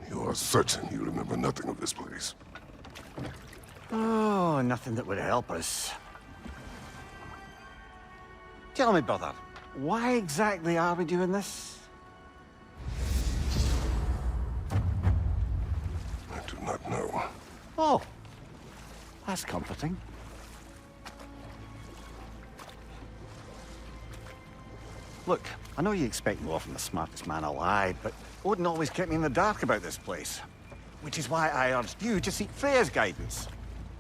You are certain you remember nothing of this place? Oh, nothing that would help us. Tell me, brother, why exactly are we doing this? I do not know. Oh, that's comforting. Look, I know you expect more from the smartest man alive, but Odin always kept me in the dark about this place. Which is why I urged you to seek Freya's guidance.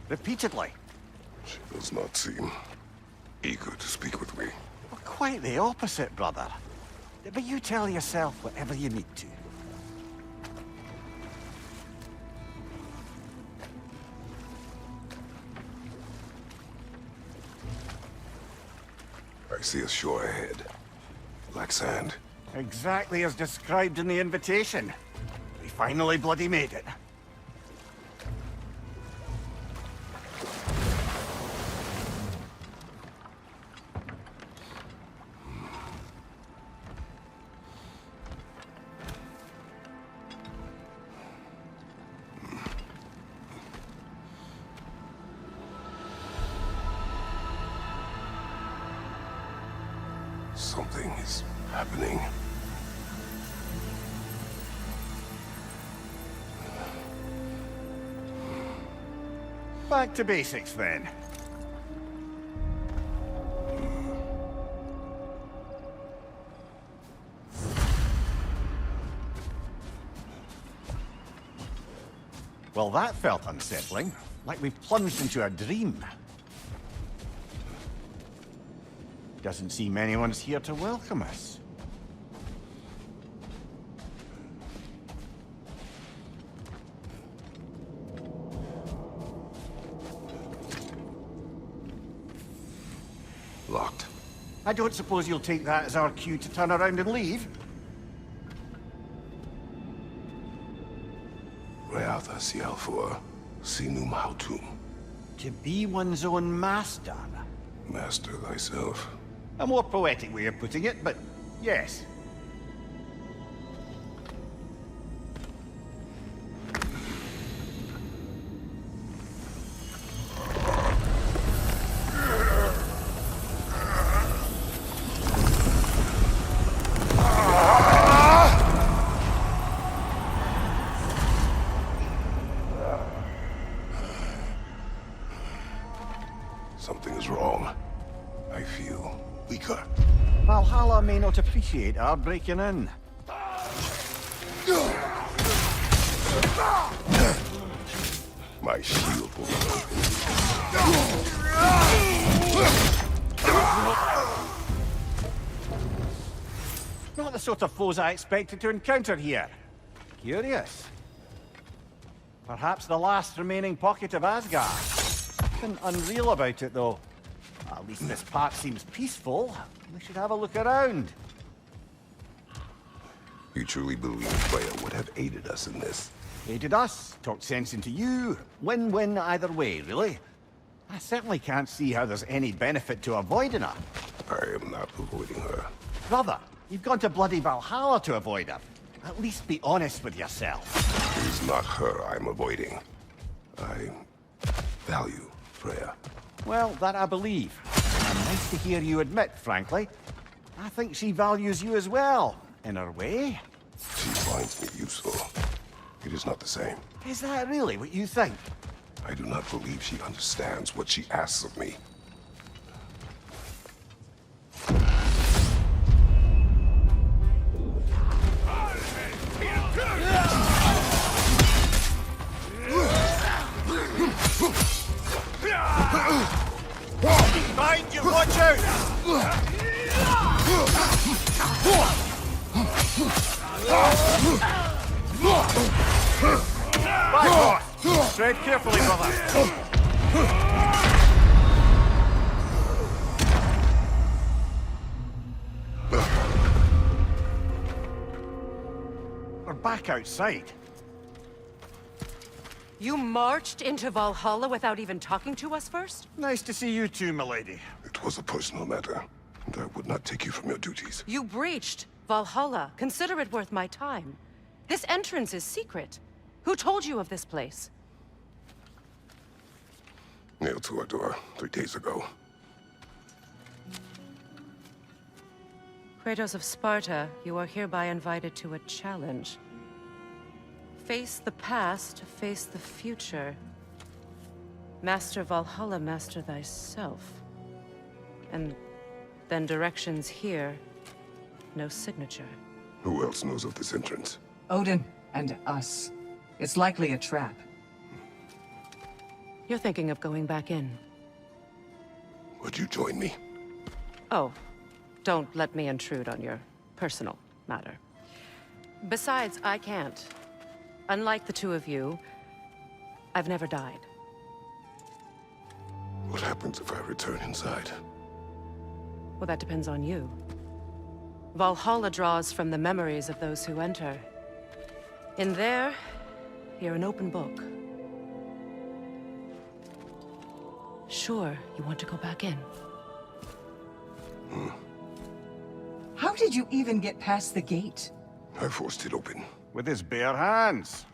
Repeatedly. She does not seem eager to speak with me. Well, quite the opposite, brother. But you tell yourself whatever you need to. I see a shore ahead. Black sand. Exactly as described in the invitation. We finally bloody made it. Something is happening. Back to basics, then. Well, that felt unsettling. Like we've plunged into a dream. Doesn't seem anyone's here to welcome us. Locked. I don't suppose you'll take that as our cue to turn around and leave? Reatha Sialfor, Sinum Hautum. To be one's own master. Master thyself. A more poetic way of putting it, but yes. Something is wrong. I feel weaker. Valhalla may not appreciate our breaking in. My shield will Not the sort of foes I expected to encounter here. Curious. Perhaps the last remaining pocket of Asgard. Nothing unreal about it, though. At least this part seems peaceful. We should have a look around. You truly believe Freya would have aided us in this? Aided us, talked sense into you. Win-win either way, really. I certainly can't see how there's any benefit to avoiding her. I am not avoiding her. Brother, you've gone to bloody Valhalla to avoid her. At least be honest with yourself. It is not her I'm avoiding. I value Freya. Well, that I believe. And nice to hear you admit, frankly. I think she values you as well, in her way. She finds me useful. It is not the same. Is that really what you think? I do not believe she understands what she asks of me. Behind you, watch out! Back off! Tread carefully, brother. We're back outside. You marched into Valhalla without even talking to us first? Nice to see you too, milady. It was a personal matter, and I would not take you from your duties. You breached. Valhalla, consider it worth my time. This entrance is secret. Who told you of this place? Nailed to our door 3 days ago. Kratos of Sparta, you are hereby invited to a challenge. Face the past, face the future. Master Valhalla, master thyself. And then directions here, no signature. Who else knows of this entrance? Odin and us. It's likely a trap. You're thinking of going back in. Would you join me? Oh, don't let me intrude on your personal matter. Besides, I can't. Unlike the two of you, I've never died. What happens if I return inside? Well, that depends on you. Valhalla draws from the memories of those who enter. In there, you're an open book. Sure, you want to go back in. How did you even get past the gate? I forced it open. With his bare hands.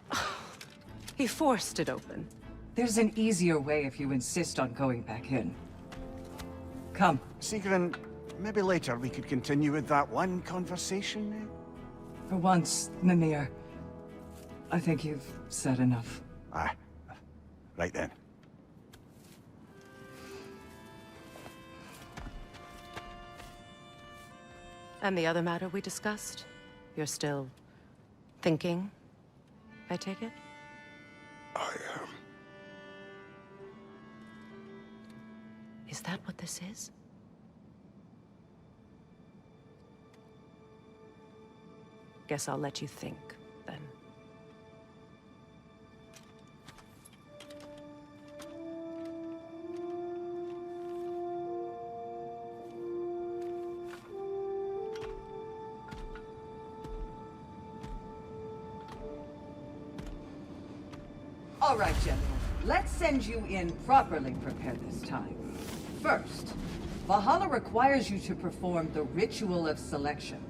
He forced it open. There's an easier way if you insist on going back in. Come. Sigrun, maybe later we could continue with that one conversation, eh? For once, Mimir. I think you've said enough. Aye. Right then. And the other matter we discussed? You're still thinking, I take it? I am. Is that what this is? Guess I'll let you think, then. All right, gentlemen. Let's send you in properly prepared this time. First, Valhalla requires you to perform the ritual of selection.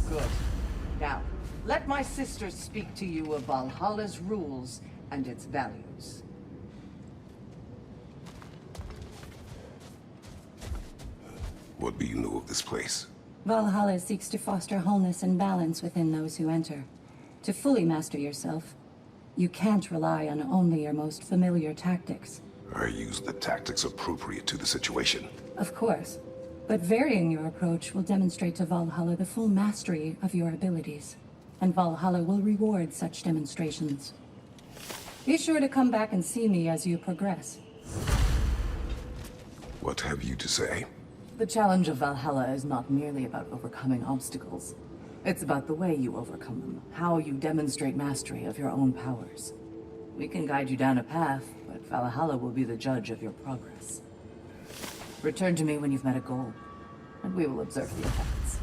Good. Now, let my sister speak to you of Valhalla's rules and its values. What do you know of this place? Valhalla seeks to foster wholeness and balance within those who enter. To fully master yourself, you can't rely on only your most familiar tactics. I use the tactics appropriate to the situation. Of course, but varying your approach will demonstrate to Valhalla the full mastery of your abilities, and Valhalla will reward such demonstrations. Be sure to come back and see me as you progress. What have you to say? The challenge of Valhalla is not merely about overcoming obstacles. It's about the way you overcome them, how you demonstrate mastery of your own powers. We can guide you down a path, but Valhalla will be the judge of your progress. Return to me when you've met a goal, and we will observe the effects.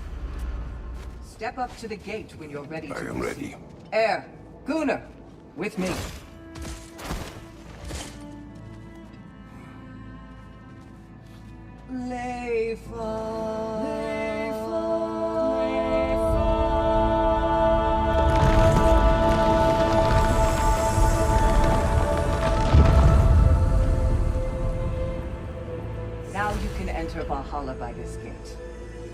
Step up to the gate when you're ready to I am ready. Air, Gunnar, with me. Now you can enter Valhalla by this gate,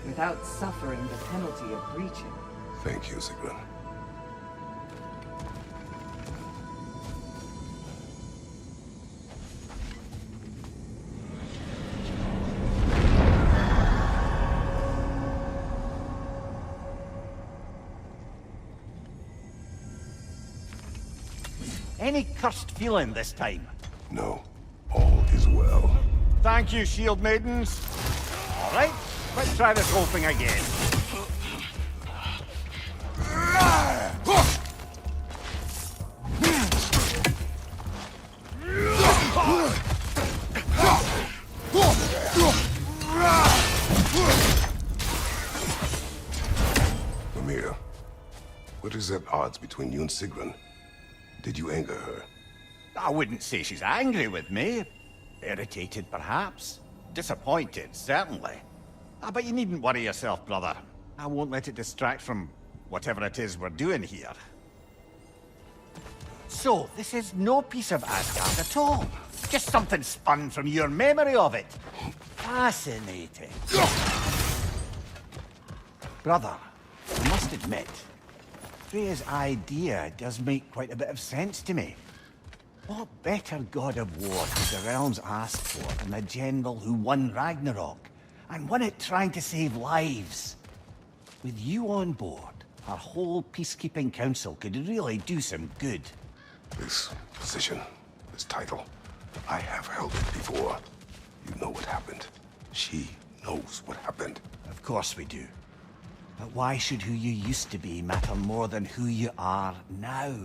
without suffering the penalty of breaching. Thank you, Sigrun. Any cursed feeling this time? No, all is well. Thank you, shield maidens. All right, let's try this whole thing again. Mimir, what is at odds between you and Sigrun? Did you anger her? I wouldn't say she's angry with me. Irritated, perhaps. Disappointed, certainly. But you needn't worry yourself, brother. I won't let it distract from whatever it is we're doing here. So, this is no piece of Asgard at all. Just something spun from your memory of it. Fascinating. Brother, I must admit, Freya's idea does make quite a bit of sense to me. What better god of war could the realms ask for than the general who won Ragnarok, and won it trying to save lives? With you on board, our whole peacekeeping council could really do some good. This position, this title, I have held it before. You know what happened. She knows what happened. Of course we do. But why should who you used to be matter more than who you are now?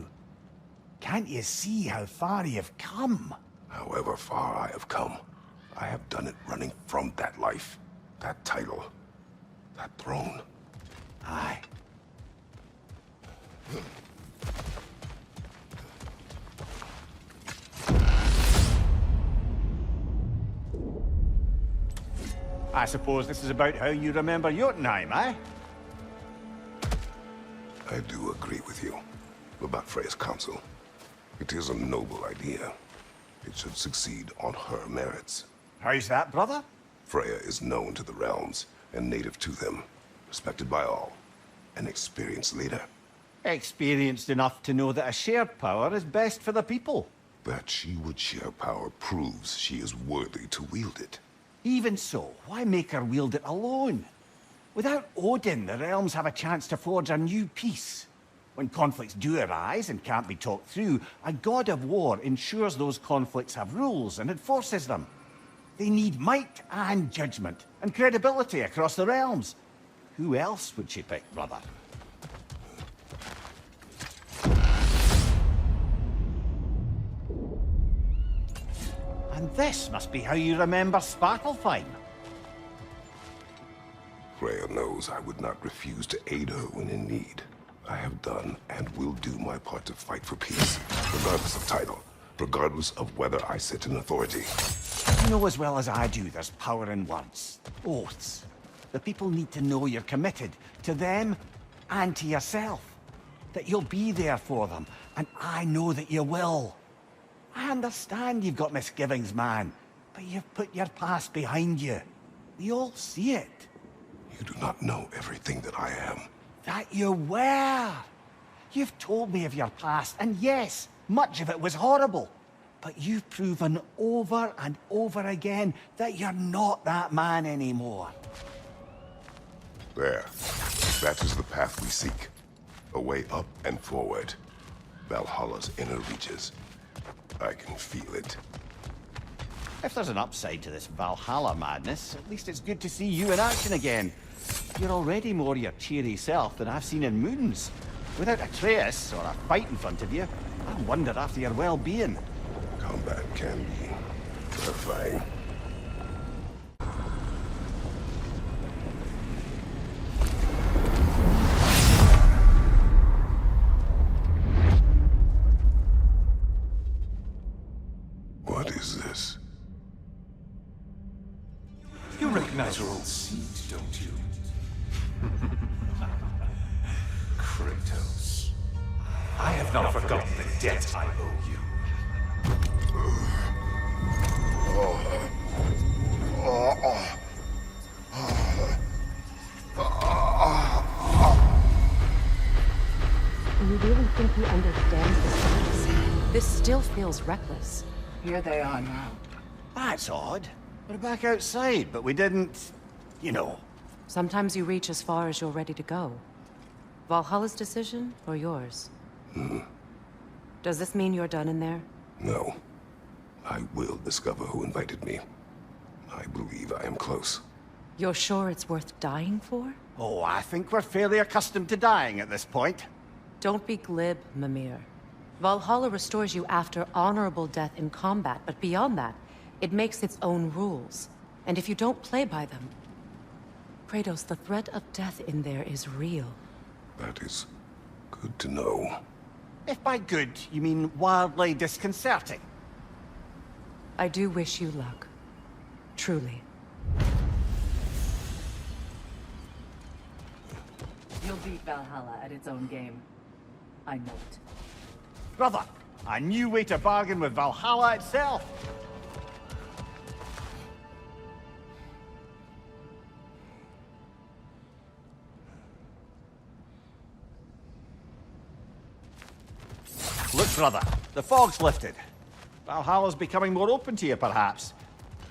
Can't you see how far you've come? However far I have come, I have done it running from that life, that title, that throne. Aye. I suppose this is about how you remember Jotunheim, eh? I do agree with you about Freya's council. It is a noble idea. It should succeed on her merits. How's that, brother? Freya is known to the realms and native to them, respected by all, an experienced leader. Experienced enough to know that a shared power is best for the people. That she would share power proves she is worthy to wield it. Even so, why make her wield it alone? Without Odin, the realms have a chance to forge a new peace. When conflicts do arise and can't be talked through, a god of war ensures those conflicts have rules and enforces them. They need might and judgment, and credibility across the realms. Who else would she pick, brother? And this must be how you remember Svartalfheim. Freya knows I would not refuse to aid her when in need. I have done and will do my part to fight for peace, regardless of title, regardless of whether I sit in authority. You know as well as I do there's power in words, oaths. The people need to know you're committed, to them and to yourself. That you'll be there for them, and I know that you will. I understand you've got misgivings, man, but you've put your past behind you. We all see it. You do not know everything that I am. That you were. You've told me of your past, and yes, much of it was horrible. But you've proven over and over again that you're not that man anymore. There. That is the path we seek. A way up and forward. Valhalla's inner reaches. I can feel it. If there's an upside to this Valhalla madness, at least it's good to see you in action again. You're already more your cheery self than I've seen in moons. Without Atreus or a fight in front of you, I wonder after your well-being. Combat can be terrifying. What is this? You recognize your old seat, don't you? Kratos. I have not forgotten the debt I owe you. Do you really think he understands this? This still feels reckless. Here they are now. That's odd. We're back outside, but we didn't... you know. Sometimes you reach as far as you're ready to go. Valhalla's decision, or yours? Does this mean you're done in there? No. I will discover who invited me. I believe I am close. You're sure it's worth dying for? Oh, I think we're fairly accustomed to dying at this point. Don't be glib, Mimir. Valhalla restores you after honorable death in combat, but beyond that, it makes its own rules. And if you don't play by them... Kratos, the threat of death in there is real. That is good to know. If by good, you mean wildly disconcerting. I do wish you luck. Truly. You'll beat Valhalla at its own game. I know it. Brother, a new way to bargain with Valhalla itself. Look, brother, the fog's lifted. Valhalla's becoming more open to you, perhaps.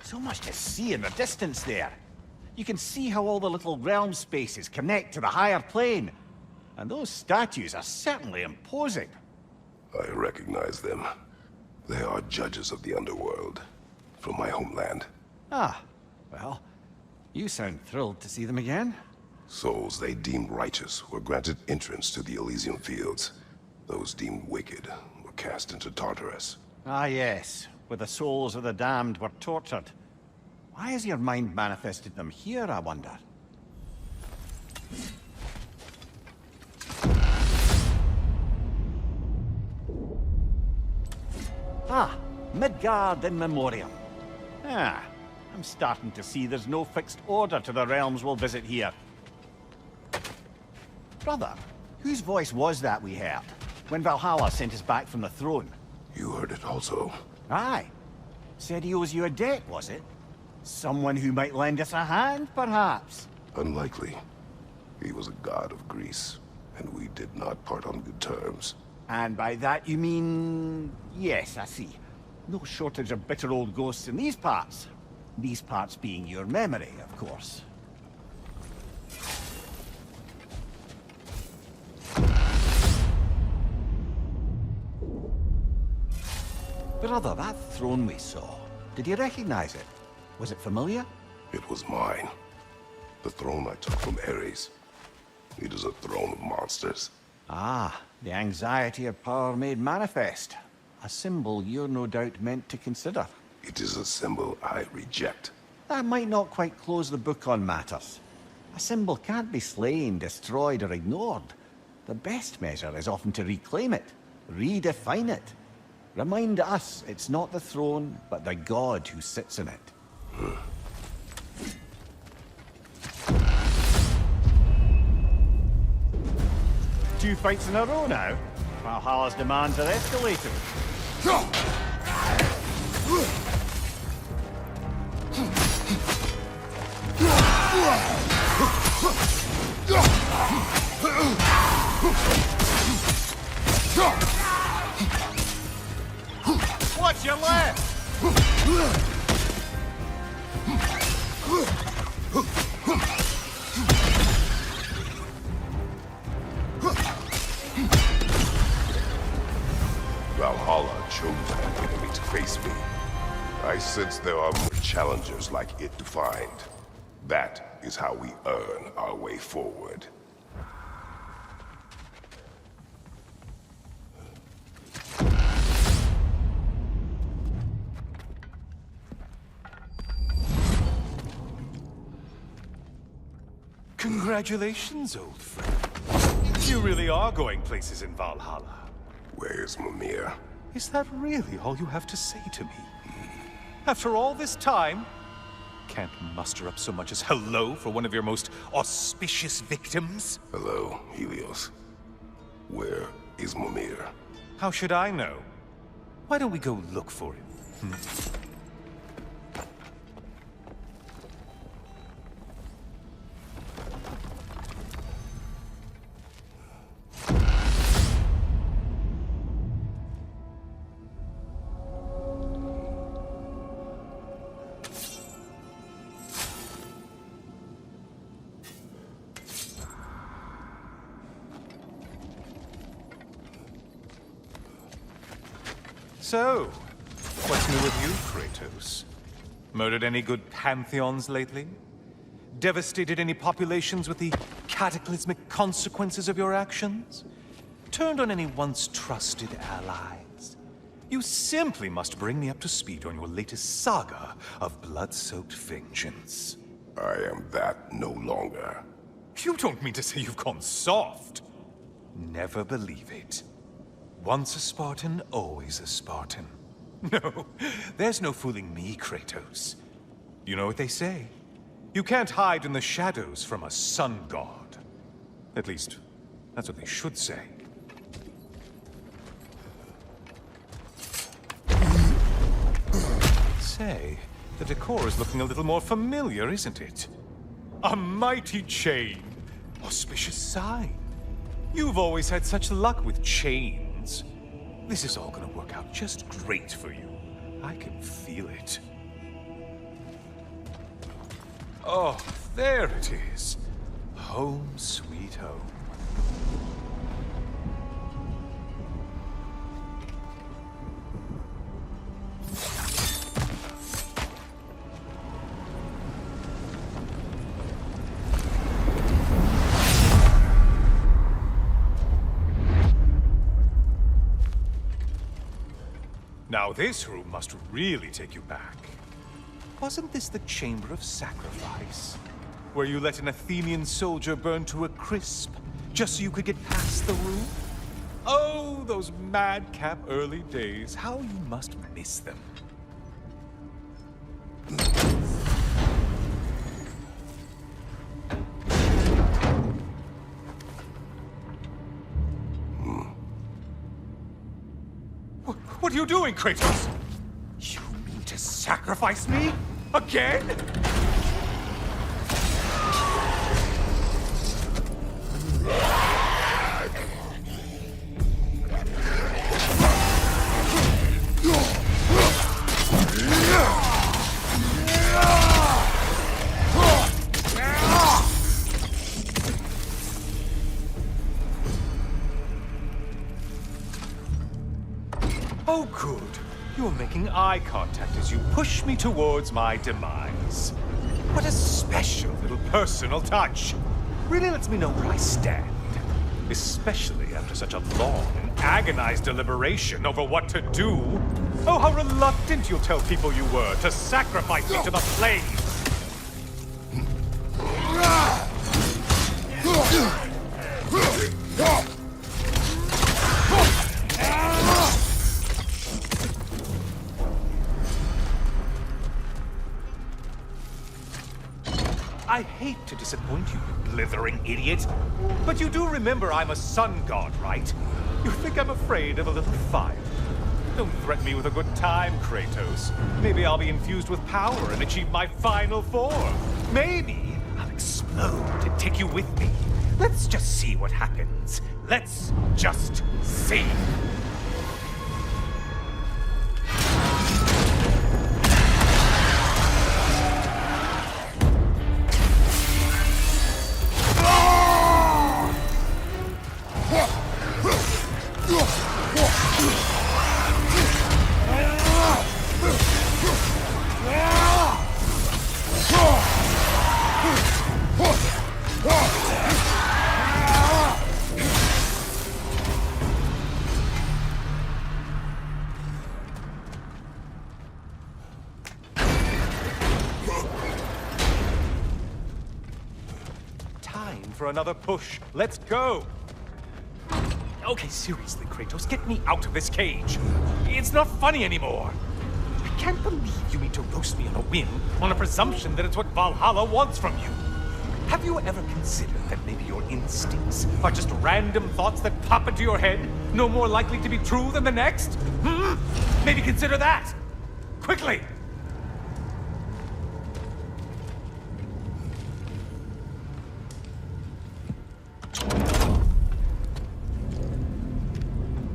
So much to see in the distance there. You can see how all the little realm spaces connect to the higher plane. And those statues are certainly imposing. I recognize them. They are judges of the underworld, from my homeland. Ah, well, you sound thrilled to see them again. Souls they deemed righteous were granted entrance to the Elysium Fields. Those deemed wicked were cast into Tartarus. Ah, yes, where the souls of the damned were tortured. Why has your mind manifested them here, I wonder? Ah, Midgard in Memoriam. Ah, I'm starting to see there's no fixed order to the realms we'll visit here. Brother, whose voice was that we heard when Valhalla sent us back from the throne? You heard it also. Aye. Said he owes you a debt, was it? Someone who might lend us a hand, perhaps? Unlikely. He was a god of Greece, and we did not part on good terms. And by that you mean... Yes, I see. No shortage of bitter old ghosts in these parts. These parts being your memory, of course. Brother, that throne we saw, did you recognize it? Was it familiar? It was mine. The throne I took from Ares. It is a throne of monsters. Ah, the anxiety of power made manifest. A symbol you're no doubt meant to consider. It is a symbol I reject. That might not quite close the book on matters. A symbol can't be slain, destroyed, or ignored. The best measure is often to reclaim it, redefine it. Remind us it's not the throne, but the god who sits in it. 2 fights in a row now. Valhalla's demands are escalating. What's your left? Valhalla chose an enemy to face me. I sense there are more challengers like it to find. That is how we earn our way forward. Congratulations, old friend. You really are going places in Valhalla. Where's Mimir? Is that really all you have to say to me? After all this time, can't muster up so much as hello for one of your most auspicious victims? Hello, Helios. Where is Mimir? How should I know? Why don't we go look for him? So, what's new with you, Kratos? Murdered any good pantheons lately? Devastated any populations with the cataclysmic consequences of your actions? Turned on any once trusted allies? You simply must bring me up to speed on your latest saga of blood-soaked vengeance. I am that no longer. You don't mean to say you've gone soft? Never believe it. Once a Spartan, always a Spartan. No, there's no fooling me, Kratos. You know what they say? You can't hide in the shadows from a sun god. At least, that's what they should say. Say, the decor is looking a little more familiar, isn't it? A mighty chain. Auspicious sign. You've always had such luck with chains. This is all gonna work out just great for you. I can feel it. Oh, there it is. Home sweet home. Now this room must really take you back. Wasn't this the Chamber of Sacrifice? Where you let an Athenian soldier burn to a crisp, just so you could get past the roof? Oh, those madcap early days. How you must miss them. What are you doing, Kratos? You mean to sacrifice me? Again? Oh, good. You're making eye contact as you push me towards my demise. What a special little personal touch. Really lets me know where I stand. Especially after such a long and agonized deliberation over what to do. Oh, how reluctant you'll tell people you were to sacrifice me to the flames. I hate to disappoint you, you blithering idiot. But you do remember I'm a sun god, right? You think I'm afraid of a little fire? Don't threaten me with a good time, Kratos. Maybe I'll be infused with power and achieve my final form. Maybe I'll explode and take you with me. Let's just see what happens. Let's just see. For another push. Let's go! Okay, seriously, Kratos, get me out of this cage. It's not funny anymore. I can't believe you mean to roast me on a whim, on a presumption that it's what Valhalla wants from you. Have you ever considered that maybe your instincts are just random thoughts that pop into your head, no more likely to be true than the next? Maybe consider that! Quickly!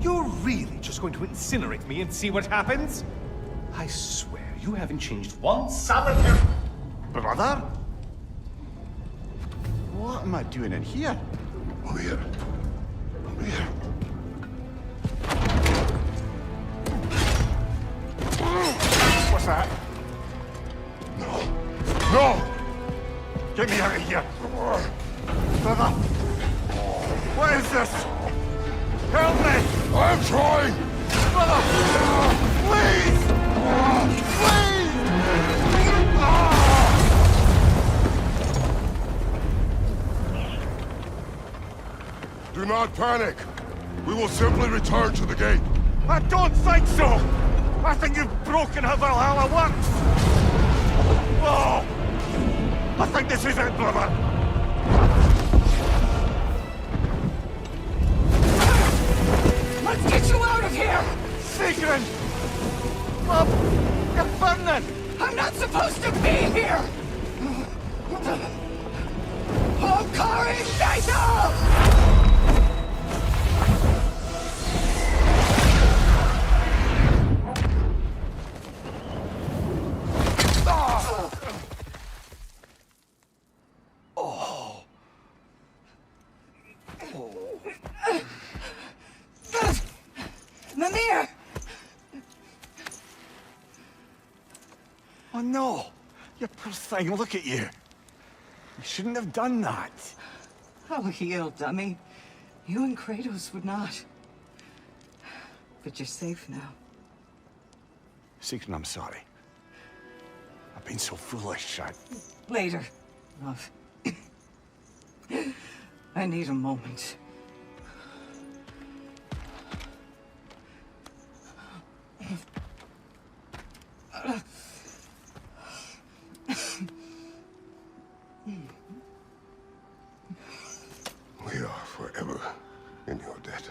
You're really just going to incinerate me and see what happens? I swear, you haven't changed one solitary... Brother? What am I doing in here? Over here. Over here. What's that? No. No! Get me out of here! Brother! What is this? Help me! I'm trying! Brother! Please! Please! Do Do not panic. We will simply return to the gate. I don't think so! I think you've broken how Valhalla works! Whoa! I think this is it, brother! Let's get you out of here! Sigrun! Love, you're burning! I'm not supposed to be here! Hokari Naito! Mimir! Oh no! You poor thing, look at you! You shouldn't have done that. I'll heal, dummy. You and Kratos would not. But you're safe now. Sigrun, I'm sorry. I've been so foolish, Later, love. I need a moment. We are forever in your debt.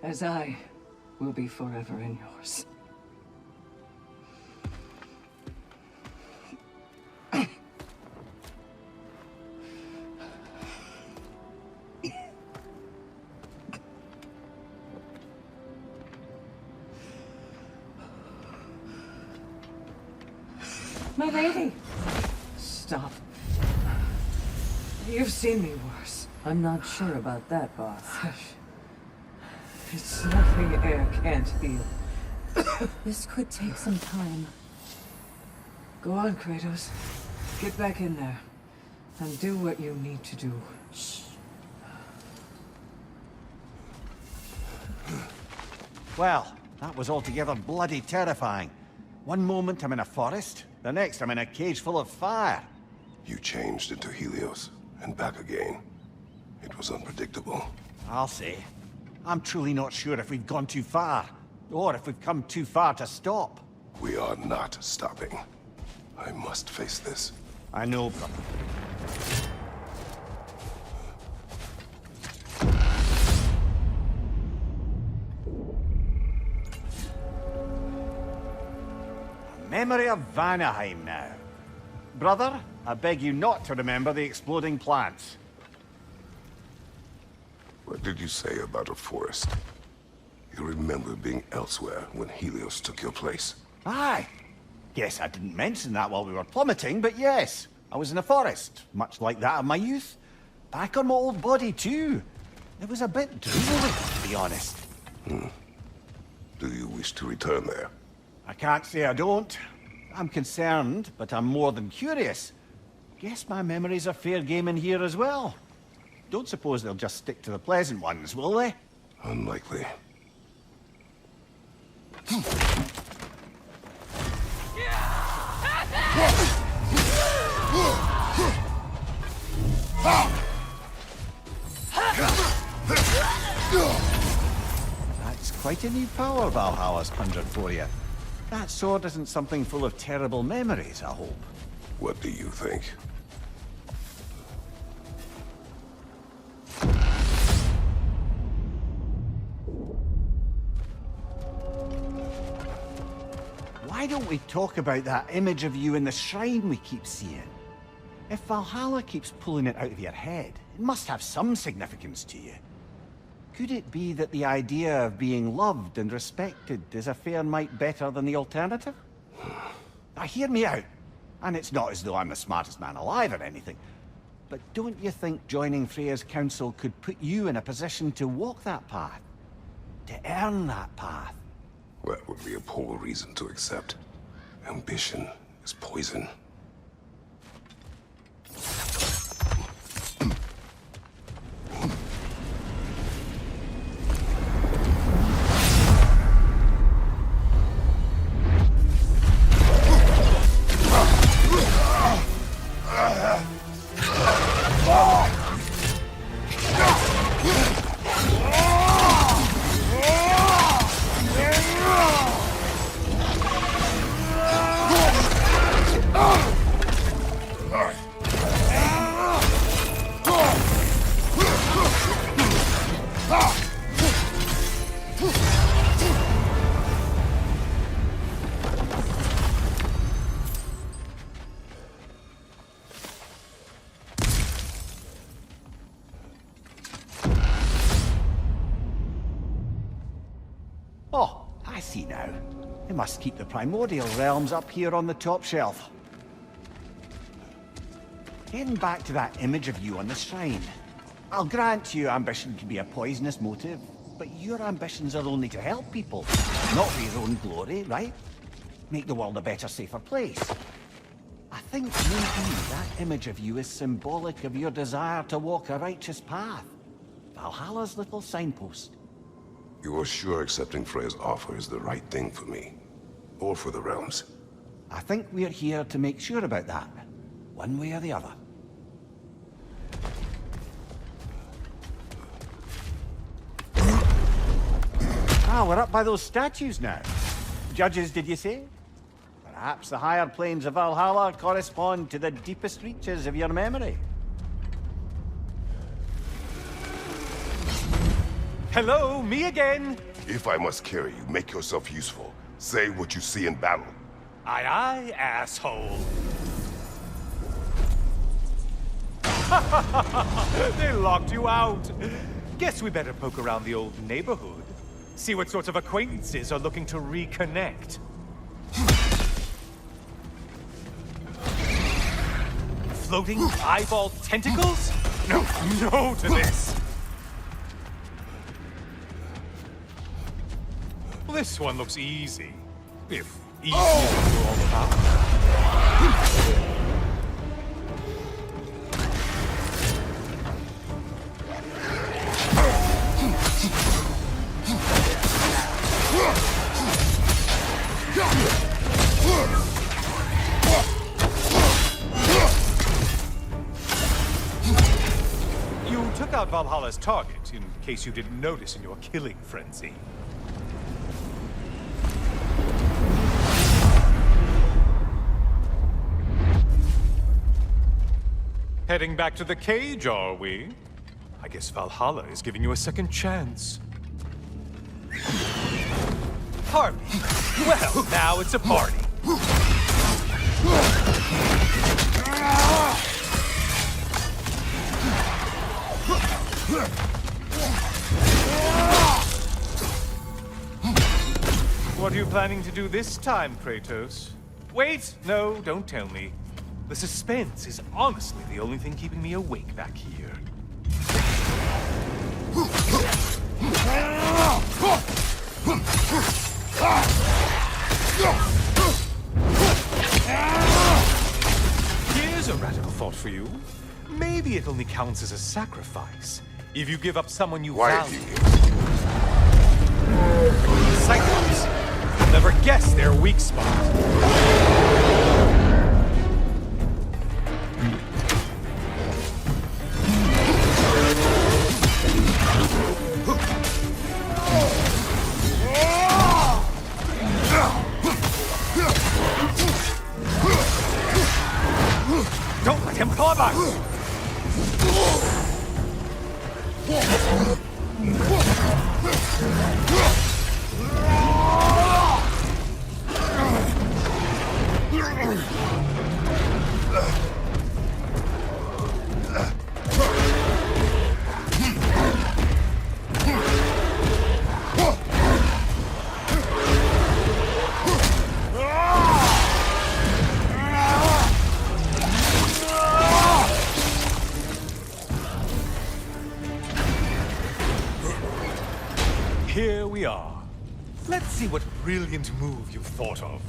As I will be forever in yours. My lady! Stop. You've seen me worse. I'm not sure about that, boss. It's nothing air can't heal. This could take some time. Go on, Kratos. Get back in there. And do what you need to do. Shh. Well, that was altogether bloody terrifying. One moment I'm in a forest, the next I'm in a cage full of fire. You changed into Helios, and back again. It was unpredictable. I'll say. I'm truly not sure if we've gone too far, or if we've come too far to stop. We are not stopping. I must face this. I know, brother. Memory of Vanaheim now. Brother, I beg you not to remember the exploding plants. What did you say about a forest? You remember being elsewhere when Helios took your place? Aye. Guess I didn't mention that while we were plummeting, but yes. I was in a forest, much like that of my youth. Back on my old body, too. It was a bit drooling, to be honest. Do you wish to return there? I can't say I don't. I'm concerned, but I'm more than curious. Guess my memories are fair game in here as well. Don't suppose they'll just stick to the pleasant ones, will they? Unlikely. That's quite a new power Valhalla's conjured for you. That sword isn't something full of terrible memories, I hope. What do you think? Why don't we talk about that image of you in the shrine we keep seeing? If Valhalla keeps pulling it out of your head, it must have some significance to you. Could it be that the idea of being loved and respected is a fair mite better than the alternative? Now hear me out. And it's not as though I'm the smartest man alive or anything. But don't you think joining Freya's council could put you in a position to walk that path? To earn that path? That would be a poor reason to accept. Ambition is poison. Oh, I see now. They must keep the primordial realms up here on the top shelf. Getting back to that image of you on the shrine. I'll grant you ambition can be a poisonous motive, but your ambitions are only to help people, not for your own glory, right? Make the world a better, safer place. I think maybe that image of you is symbolic of your desire to walk a righteous path. Valhalla's little signpost. You are sure accepting Freya's offer is the right thing for me? Or for the realms? I think we're here to make sure about that, one way or the other. Ah, we're up by those statues now. Judges, did you say? Perhaps the higher planes of Valhalla correspond to the deepest reaches of your memory. Hello, me again! If I must carry you, make yourself useful. Say what you see in battle. Aye aye, asshole. They locked you out. Guess we better poke around the old neighborhood. See what sorts of acquaintances are looking to reconnect. Floating eyeball tentacles? No, no to this! This one looks easy. If easy is what you're all about. You took out Valhalla's target, in case you didn't notice in your killing frenzy. Heading back to the cage, are we? I guess Valhalla is giving you a second chance. Party? Well, now it's a party. What are you planning to do this time, Kratos? Wait! No, don't tell me. The suspense is honestly the only thing keeping me awake back here. Here's a radical thought for you. Maybe it only counts as a sacrifice if you give up someone you Quiet, value. you. Cyclops. You'll never guess their weak spot. Don't let him club us! Here we are. Let's see what brilliant move you've thought of.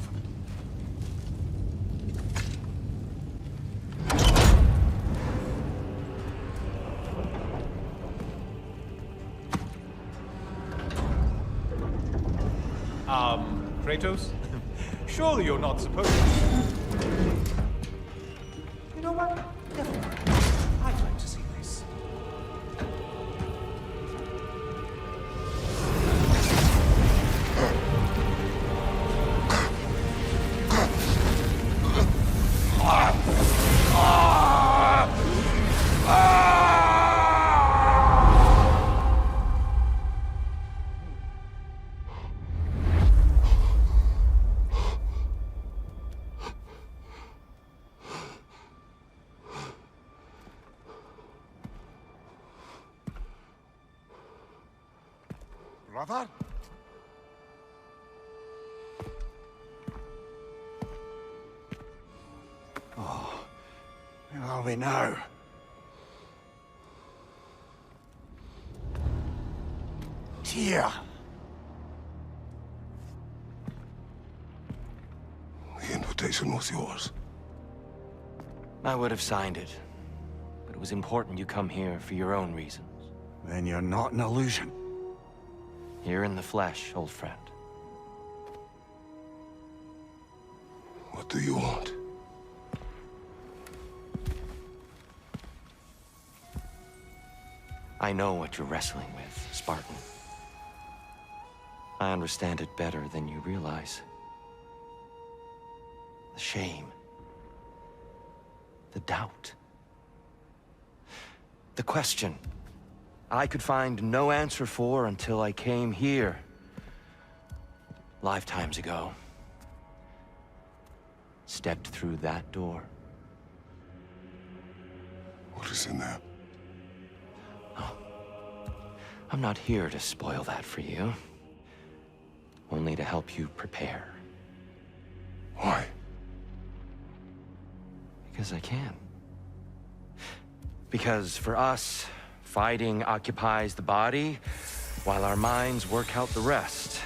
Kratos? Surely you're not supposed to. You know what? Never mind. I'd like to see this. brother? Oh, where are we now? Here. The invitation was yours. I would have signed it, but it was important you come here for your own reasons. Then you're not an illusion. Here in the flesh, old friend. What do you want? I know what you're wrestling with, Spartan. I understand it better than you realize. The shame. The doubt. The question I could find no answer for until I came here. Lifetimes ago. Stepped through that door. What is in there? I'm not here to spoil that for you. Only to help you prepare. Why? Because I can. Because for us, fighting occupies the body, while our minds work out the rest.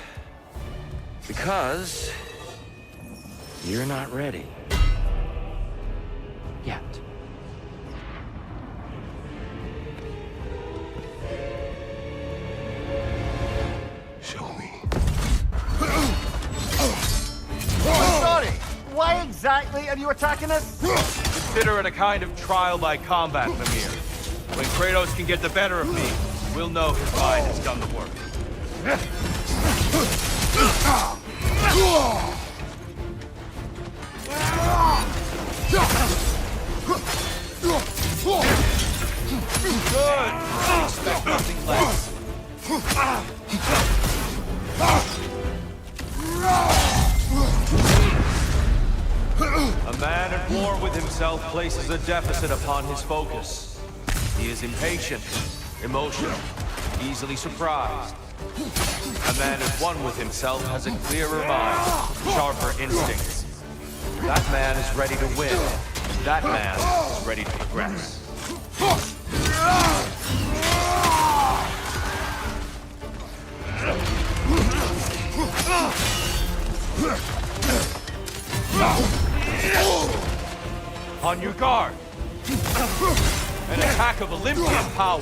Because you're not ready. Yet. Show me. Sorry, why exactly are you attacking us? Consider it a kind of trial by combat, Mimir. When Kratos can get the better of me, we'll know his mind has done the work. Good! I expect nothing less. A man at war with himself places a deficit upon his focus. He is impatient, emotional, easily surprised. A man at one with himself has a clearer mind, sharper instincts. That man is ready to win. That man is ready to progress. On your guard! An attack of Olympian power!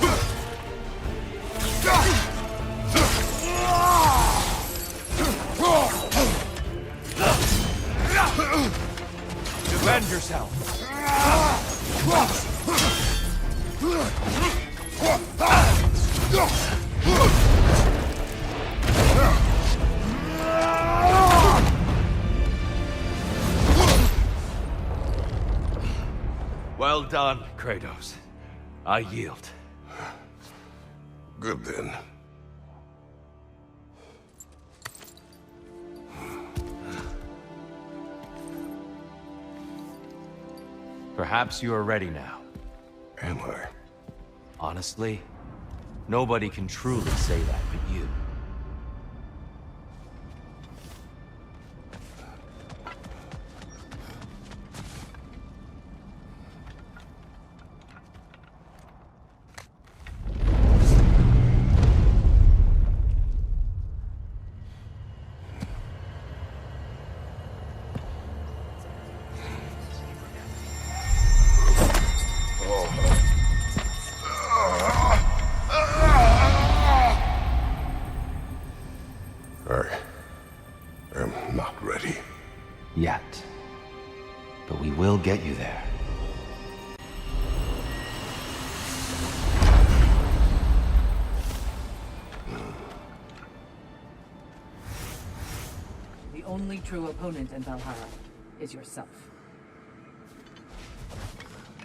Defend yourself! Well done, Kratos. I yield. Good then. Perhaps you are ready now. Am I? Honestly, nobody can truly say that but you. I am not ready. Yet. But we will get you there. The only true opponent in Valhalla is yourself.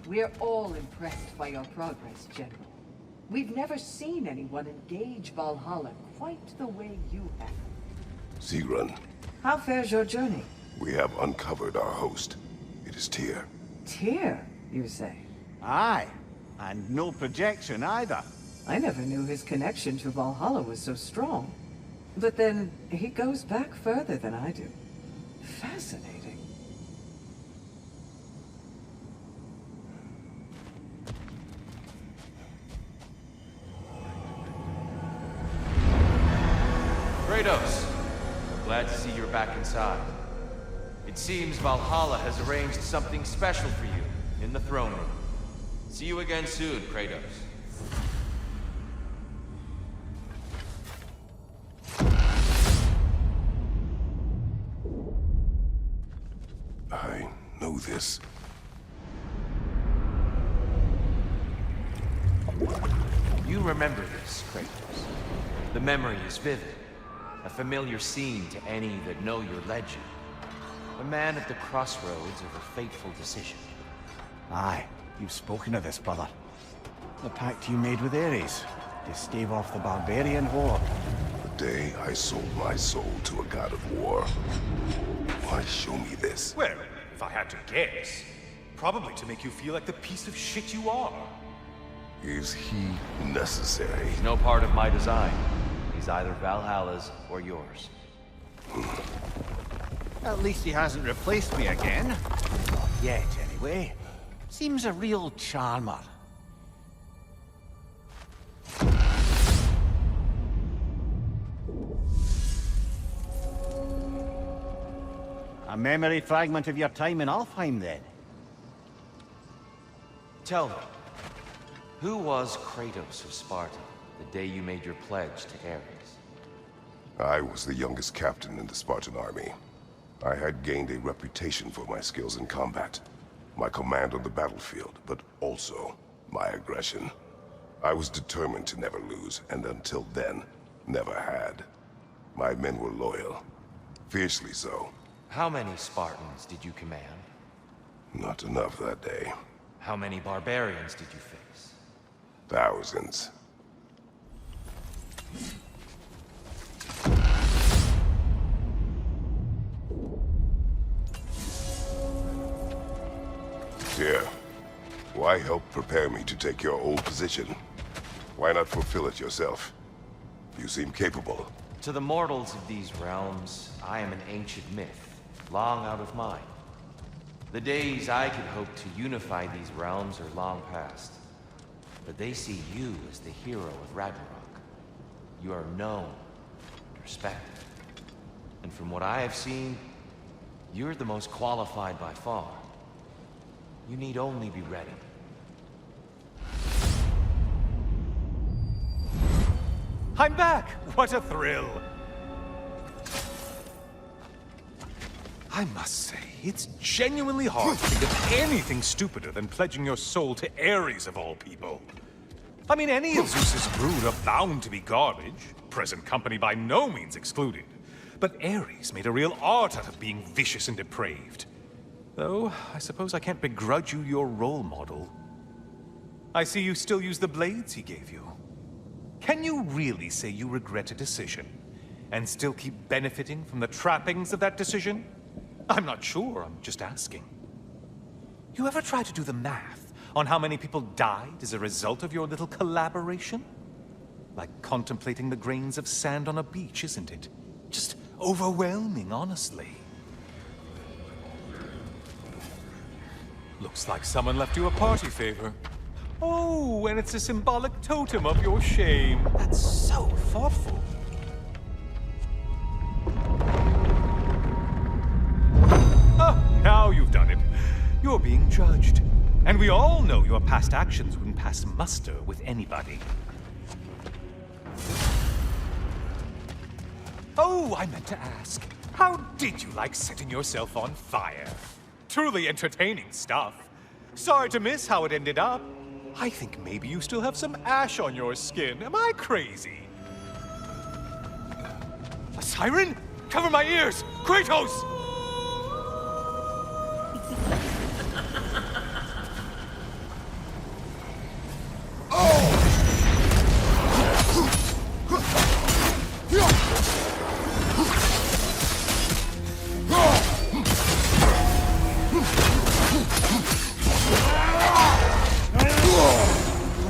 We're all impressed by your progress, General. We've never seen anyone engage Valhalla quite the way you have. Sigrun, How fares your journey? we have uncovered our host. It is Tyr. Tyr, you say? Aye, and no projection either. I never knew his connection to Valhalla was so strong. But then he goes back further than I do. Fascinating. Kratos, glad to see you're back inside. It seems Valhalla has arranged something special for you in the throne room. See you again soon, Kratos. I know this. You remember this, Kratos. The memory is vivid. A familiar scene to any that know your legend. A man at the crossroads of a fateful decision. Aye, you've spoken of this, brother. The pact you made with Ares to stave off the barbarian horde. The day I sold my soul to a god of war. Why show me this? Well, if I had to guess, probably to make you feel like the piece of shit you are. Is he necessary? He's no part of my design. He's either Valhalla's or yours. At least he hasn't replaced me again. Not yet, anyway. Seems a real charmer. A memory fragment of your time in Alfheim, then? Tell me, who was Kratos of Sparta the day you made your pledge to Ares? I was the youngest captain in the Spartan army. I had gained a reputation for my skills in combat, my command on the battlefield, but also my aggression. I was determined to never lose, and until then, never had. My men were loyal, fiercely so. How many Spartans did you command? Not enough that day. How many barbarians did you face? Thousands. Dear, why help prepare me to take your old position? Why not fulfill it yourself? You seem capable. To the mortals of these realms, I am an ancient myth, long out of mind. The days I could hope to unify these realms are long past. But they see you as the hero of Ragnarok. You are known and respected. And from what I have seen, you're the most qualified by far. You need only be ready. I'm back! What a thrill! I must say, it's genuinely hard to think of anything stupider than pledging your soul to Ares of all people. I mean, any of Zeus's brood are bound to be garbage, present company by no means excluded. But Ares made a real art out of being vicious and depraved. Though, I suppose I can't begrudge you your role model. I see you still use the blades he gave you. Can you really say you regret a decision, and still keep benefiting from the trappings of that decision? I'm not sure, I'm just asking. You ever try to do the math on how many people died as a result of your little collaboration? Like contemplating the grains of sand on a beach, isn't it? Just overwhelming, honestly. Looks like someone left you a party favor. Oh, and it's a symbolic totem of your shame. That's so thoughtful. Oh, now you've done it. You're being judged. And we all know your past actions wouldn't pass muster with anybody. Oh, I meant to ask. How did you like setting yourself on fire? Truly entertaining stuff. Sorry to miss how it ended up. I think maybe you still have some ash on your skin. Am I crazy? A siren? Cover my ears! Kratos!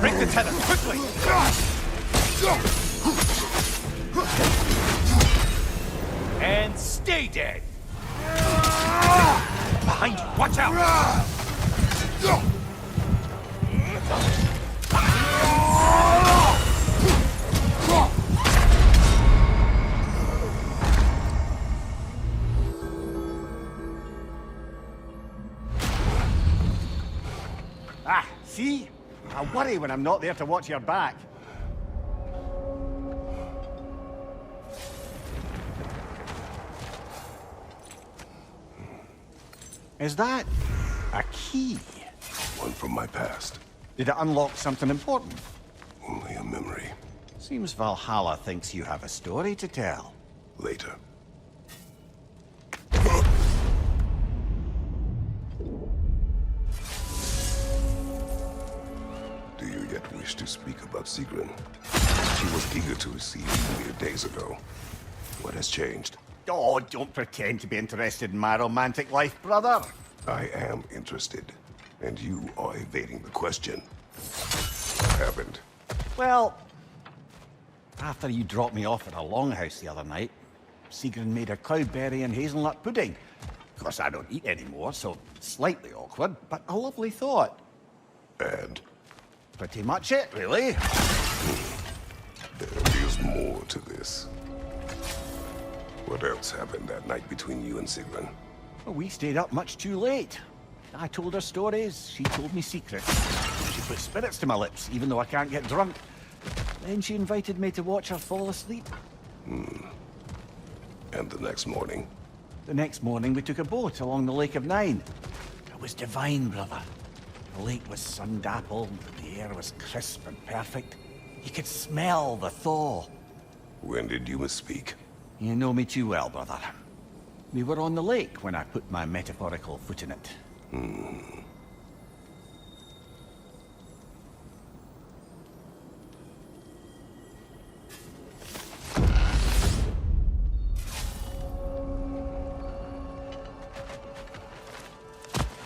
Break the tether, quickly! Stay dead! Behind you, watch out! Ah, see? I worry when I'm not there to watch your back. Is that a key? One from my past. Did it unlock something important? Only a memory. Seems Valhalla thinks you have a story to tell. Later. Do you yet wish to speak about Sigrun? She was eager to receive you mere days ago. What has changed? Oh, don't pretend to be interested in my romantic life, brother. I am interested, and you are evading the question. What happened? Well, after you dropped me off at a longhouse the other night, Sigrun made a cloudberry and hazelnut pudding. Of course, I don't eat anymore, so slightly awkward, but a lovely thought. And? Pretty much it, really. There is more to this. What else happened that night between you and Sigrun? Well, we stayed up much too late. I told her stories, she told me secrets. She put spirits to my lips, even though I can't get drunk. Then she invited me to watch her fall asleep. And the next morning? The next morning, we took a boat along the Lake of Nine. It was divine, brother. The lake was sun-dappled, the air was crisp and perfect. You could smell the thaw. When did you misspeak? You know me too well, brother. We were on the lake when I put my metaphorical foot in it.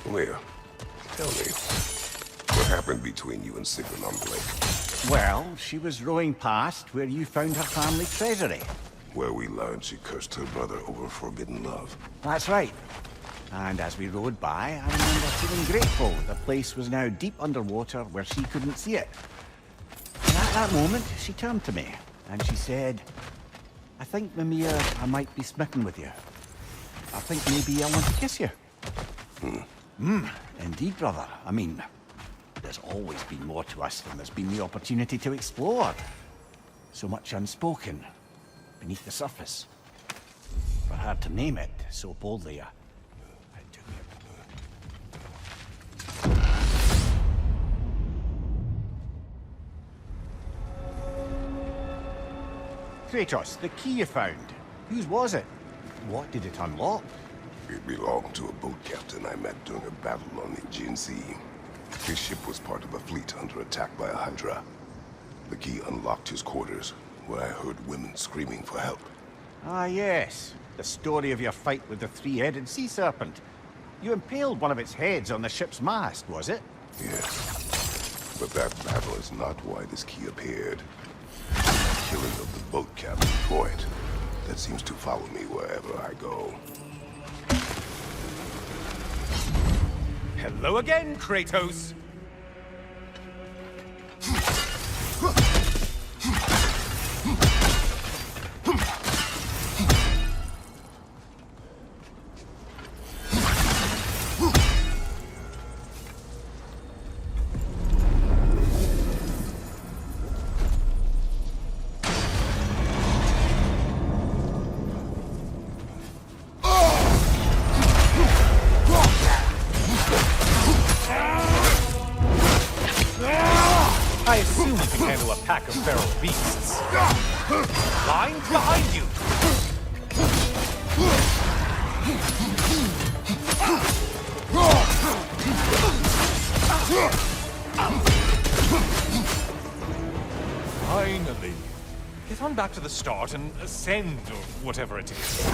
Where? Tell me. What happened between you and Sigrun on the lake? Well, she was rowing past where you found her family treasury. Where we learned she cursed her brother over forbidden love. That's right. And as we rowed by, I remember feeling grateful the place was now deep underwater where she couldn't see it. And at that moment, she turned to me, and she said, I think, Mimir, I might be smitten with you. I think maybe I want to kiss you. Indeed, brother. I mean, there's always been more to us than there's been the opportunity to explore. So much unspoken, beneath the surface. For her to name it so boldly, I took it. Kratos, the key you found. Whose was it? What did it unlock? It belonged to a boat captain I met during a battle on the Aegean Sea. His ship was part of a fleet under attack by a Hydra. The key unlocked his quarters, where I heard women screaming for help. Ah, yes. The story of your fight with the three-headed sea serpent. You impaled one of its heads on the ship's mast, was it? Yes. But that battle is not why this key appeared. The killing of the boat captain for it. That seems to follow me wherever I go. Hello again, Kratos! I assume you can handle a pack of feral beasts. Line behind you! Finally. Get on back to the start and ascend, or whatever it is.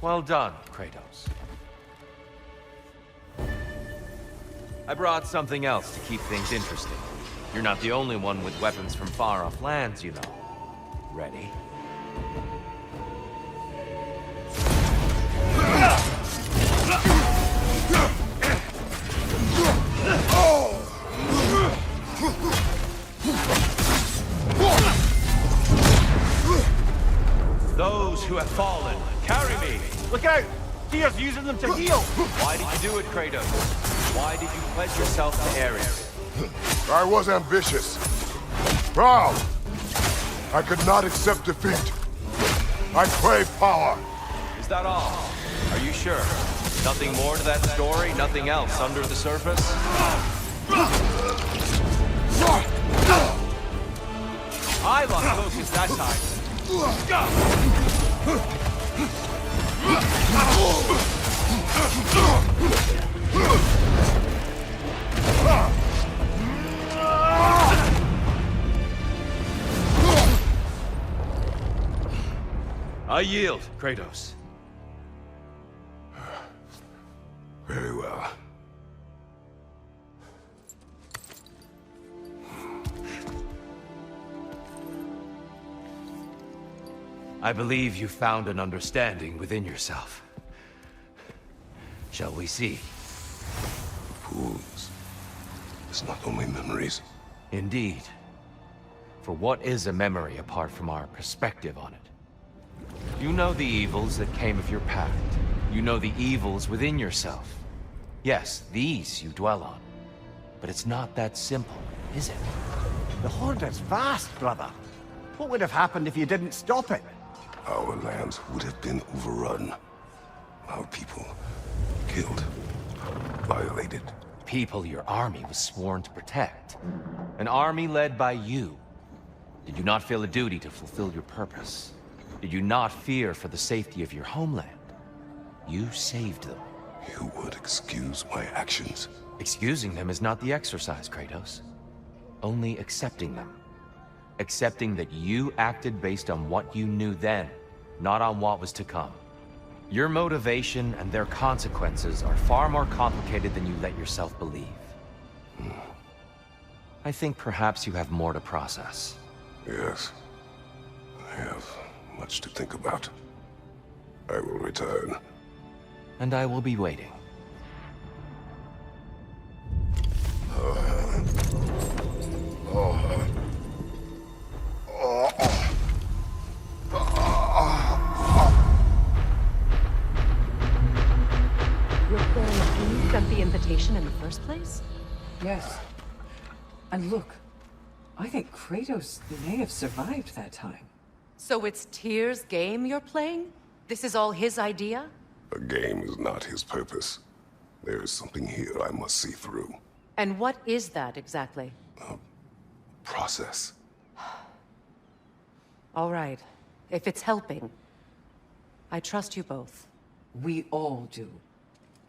Well done, Kratos. I brought something else to keep things interesting. You're not the only one with weapons from far-off lands, you know. Ready? Those who have fallen, carry me! Look out! Tyr's using them to heal! Why did you do it, Kratos? Why did you pledge yourself to Ares? I was ambitious. Proud. I could not accept defeat. I crave power. Is that all? Are you sure? Nothing more to that story? Nothing else under the surface? I lost focus that time. I yield, Kratos. Very well. I believe you found an understanding within yourself. Shall we see? Fools. It's not only memories. Indeed. For what is a memory apart from our perspective on it? You know the evils that came of your pact. You know the evils within yourself. Yes, these you dwell on. But it's not that simple, is it? The Horde is vast, brother. What would have happened if you didn't stop it? Our lands would have been overrun. Our people killed, violated. People your army was sworn to protect. An army led by you. Did you not feel a duty to fulfill your purpose? Did you not fear for the safety of your homeland? You saved them. You would excuse my actions. Excusing them is not the exercise, Kratos. Only accepting them. Accepting that you acted based on what you knew then, not on what was to come. Your motivation and their consequences are far more complicated than you let yourself believe. I think perhaps you have more to process. Yes. I have much to think about. I will return. And I will be waiting. You're saying you sent the invitation in the first place? Yes. And look, I think Kratos may have survived that time. So it's Tyr's game you're playing? This is all his idea? A game is not his purpose. There is something here I must see through. And what is that exactly? Process. All right. If it's helping, I trust you both. We all do.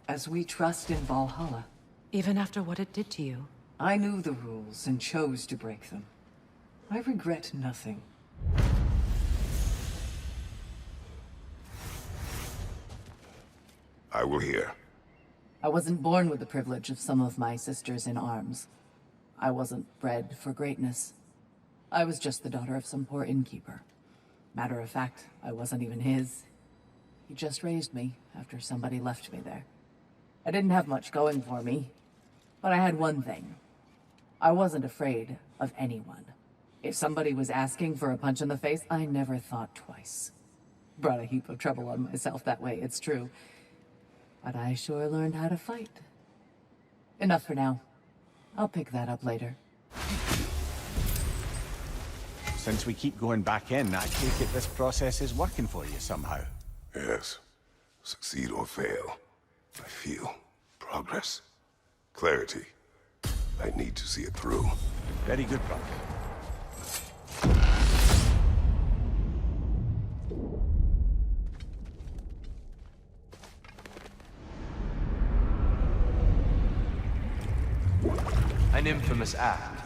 As we trust in Valhalla. Even after what it did to you. I knew the rules and chose to break them. I regret nothing. I will hear. I wasn't born with the privilege of some of my sisters in arms. I wasn't bred for greatness. I was just the daughter of some poor innkeeper. Matter of fact, I wasn't even his. He just raised me after somebody left me there. I didn't have much going for me, but I had one thing. I wasn't afraid of anyone. If somebody was asking for a punch in the face, I never thought twice. Brought a heap of trouble on myself that way, it's true. But I sure learned how to fight. Enough for now. I'll pick that up later. Since we keep going back in, I take it this process is working for you somehow. Yes. Succeed or fail. I feel progress. Clarity. I need to see it through. Very good, brother. An infamous act.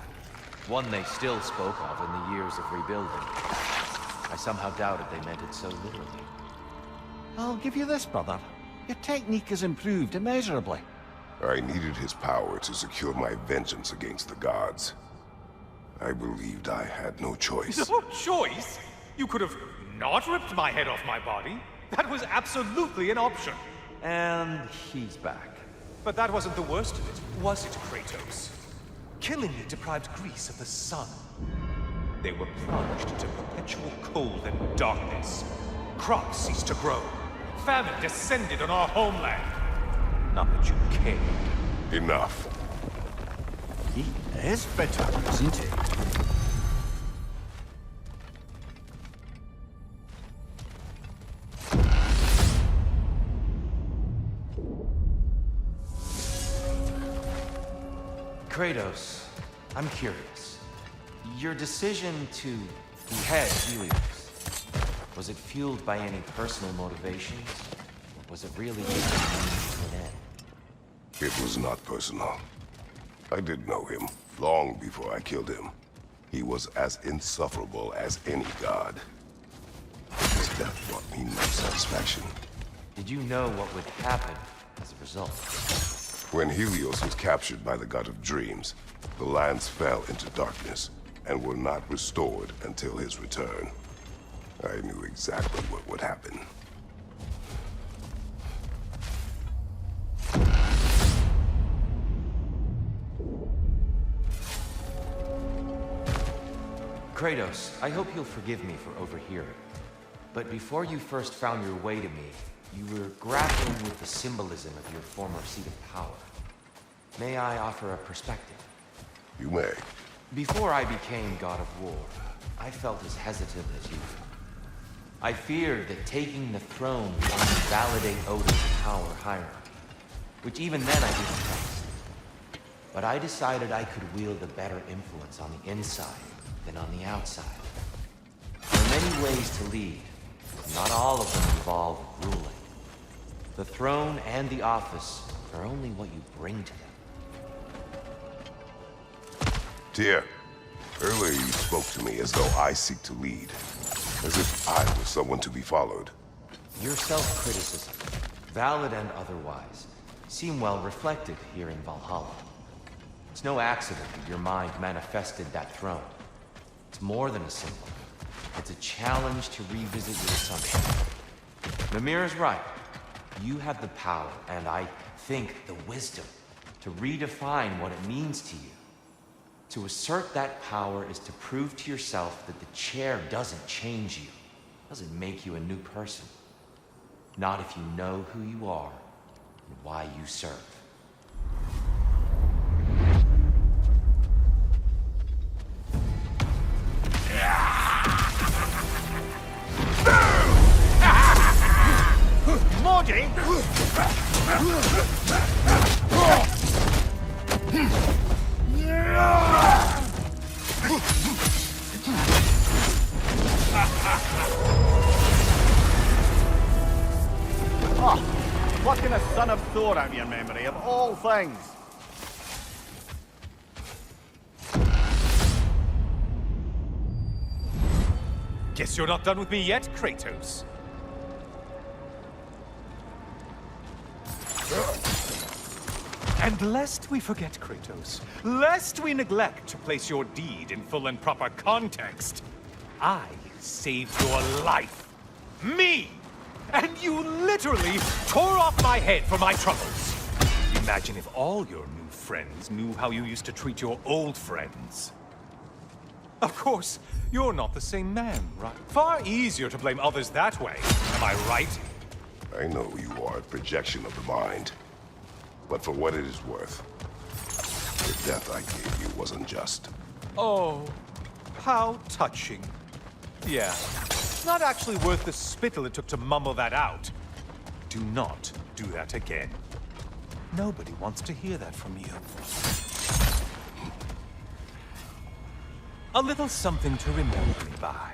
One they still spoke of in the years of rebuilding. I somehow doubted they meant it so literally. I'll give you this, brother. Your technique has improved immeasurably. I needed his power to secure my vengeance against the gods. I believed I had no choice. No choice? You could have not ripped my head off my body. That was absolutely an option. And he's back. But that wasn't the worst of it, was it, Kratos? Killing me deprived Greece of the sun. They were plunged into perpetual cold and darkness. Crops ceased to grow. Famine descended on our homeland. Not that you cared. Enough. He is bitter, isn't he? Kratos, I'm curious. Your decision to behead Helios, was it fueled by any personal motivations? Or was it really just a means to an end? It was not personal. I did know him, long before I killed him. He was as insufferable as any god. His death brought me no satisfaction. Did you know what would happen as a result? When Helios was captured by the god of dreams, the lands fell into darkness and were not restored until his return. I knew exactly what would happen. Kratos, I hope you'll forgive me for overhearing. But before you first found your way to me, you were grappling with the symbolism of your former seat of power. May I offer a perspective? You may. Before I became God of War, I felt as hesitant as you. I feared that taking the throne would only validate Odin's power hierarchy, which even then I didn't trust. But I decided I could wield a better influence on the inside than on the outside. There are many ways to lead, but not all of them involve ruling. The throne and the office are only what you bring to them. Tyr, earlier you spoke to me as though I seek to lead, as if I was someone to be followed. Your self-criticism, valid and otherwise, seem well reflected here in Valhalla. It's no accident that your mind manifested that throne. It's more than a symbol. It's a challenge to revisit your assumptions. Mimir is right. You have the power, and I think the wisdom, to redefine what it means to you. To assert that power is to prove to yourself that the chair doesn't change you, doesn't make you a new person. Not if you know who you are and why you serve. Modi! Oh, plucking a son of Thor out of your memory, of all things. Guess you're not done with me yet, Kratos. And lest we forget, Kratos, lest we neglect to place your deed in full and proper context, I saved your life. Me! And you literally tore off my head for my troubles. Imagine if all your new friends knew how you used to treat your old friends. Of course, you're not the same man, right? Far easier to blame others that way, am I right? I know you are a projection of the mind. But for what it is worth, the death I gave you was unjust. Oh, how touching. Yeah, not actually worth the spittle it took to mumble that out. Do not do that again. Nobody wants to hear that from you. A little something to remember me by.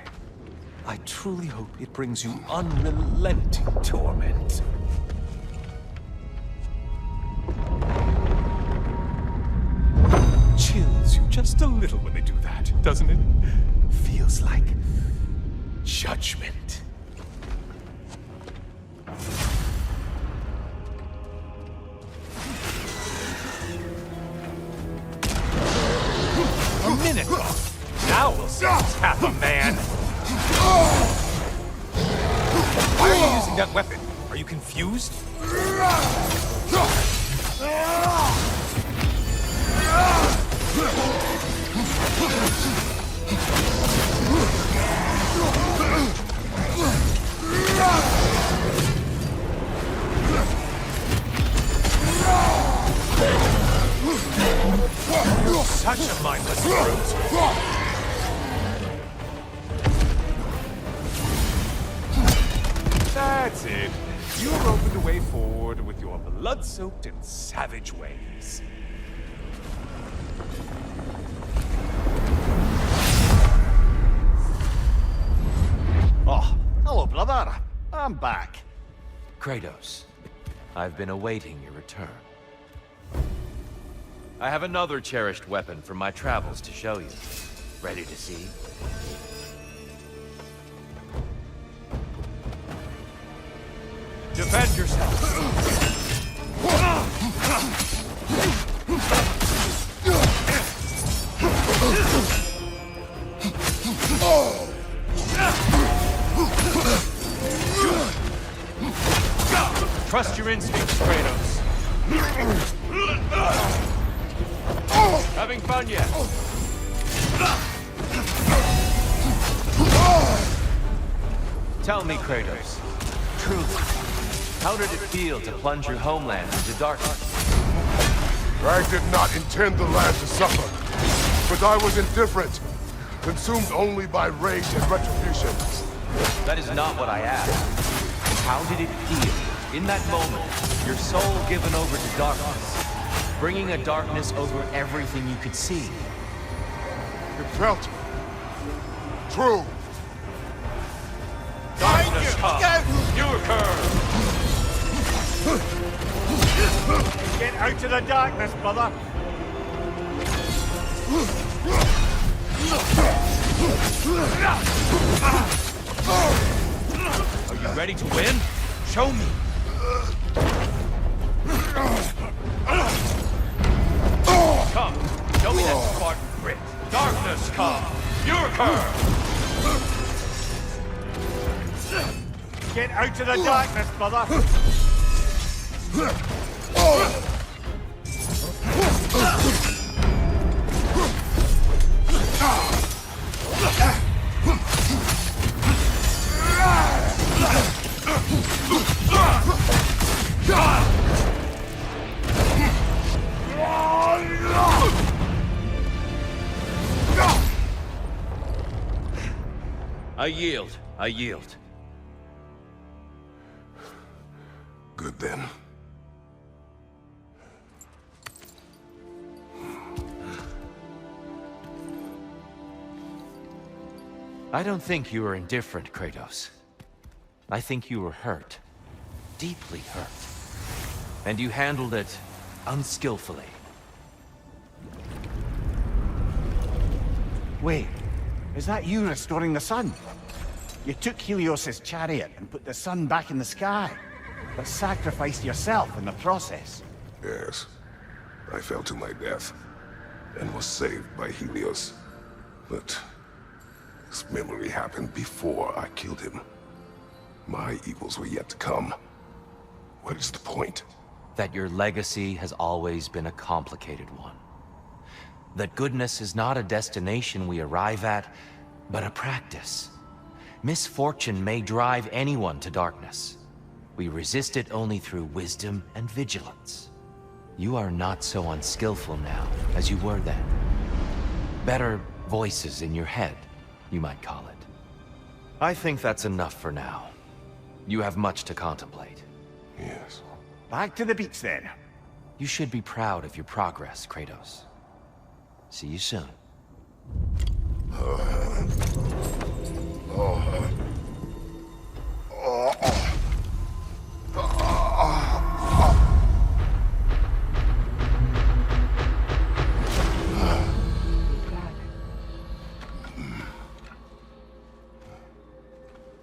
I truly hope it brings you unrelenting torment. Chills you just a little when they do that, doesn't it? Feels like judgment. A minute! Now we'll see who's half a man! Why are you using that weapon? Are you confused? Such a mindless brute! That's it. You have opened a way forward with your blood-soaked and savage ways. Oh, hello, brother. I'm back. Kratos, I've been awaiting your return. I have another cherished weapon from my travels to show you. Ready to see? Defend yourself! Trust your instincts, Kratos. Having fun yet? Tell me, Kratos, truly, how did it feel to plunge your homeland into darkness? I did not intend the land to suffer, but I was indifferent, consumed only by rage and retribution. That is not what I asked. How did it feel, in that moment, your soul given over to darkness, bringing a darkness over everything you could see? It felt true. Darkness comes. You occur. Get out of the darkness, brother. Are you ready to win? Show me. Come, show me that Spartan grit. Darkness come. You occur. Get out of the darkness, brother. I yield. I yield. Good then. I don't think you were indifferent, Kratos. I think you were hurt. Deeply hurt. And you handled it unskillfully. Wait, is that you restoring the sun? You took Helios's chariot and put the sun back in the sky, but sacrificed yourself in the process. Yes. I fell to my death, and was saved by Helios. But this memory happened before I killed him. My evils were yet to come. What is the point? That your legacy has always been a complicated one. That goodness is not a destination we arrive at, but a practice. Misfortune may drive anyone to darkness. We resist it only through wisdom and vigilance. You are not so unskillful now as you were then. Better voices in your head, you might call it. I think that's enough for now. You have much to contemplate. Yes. Back to the beach then. You should be proud of your progress, Kratos. See you soon.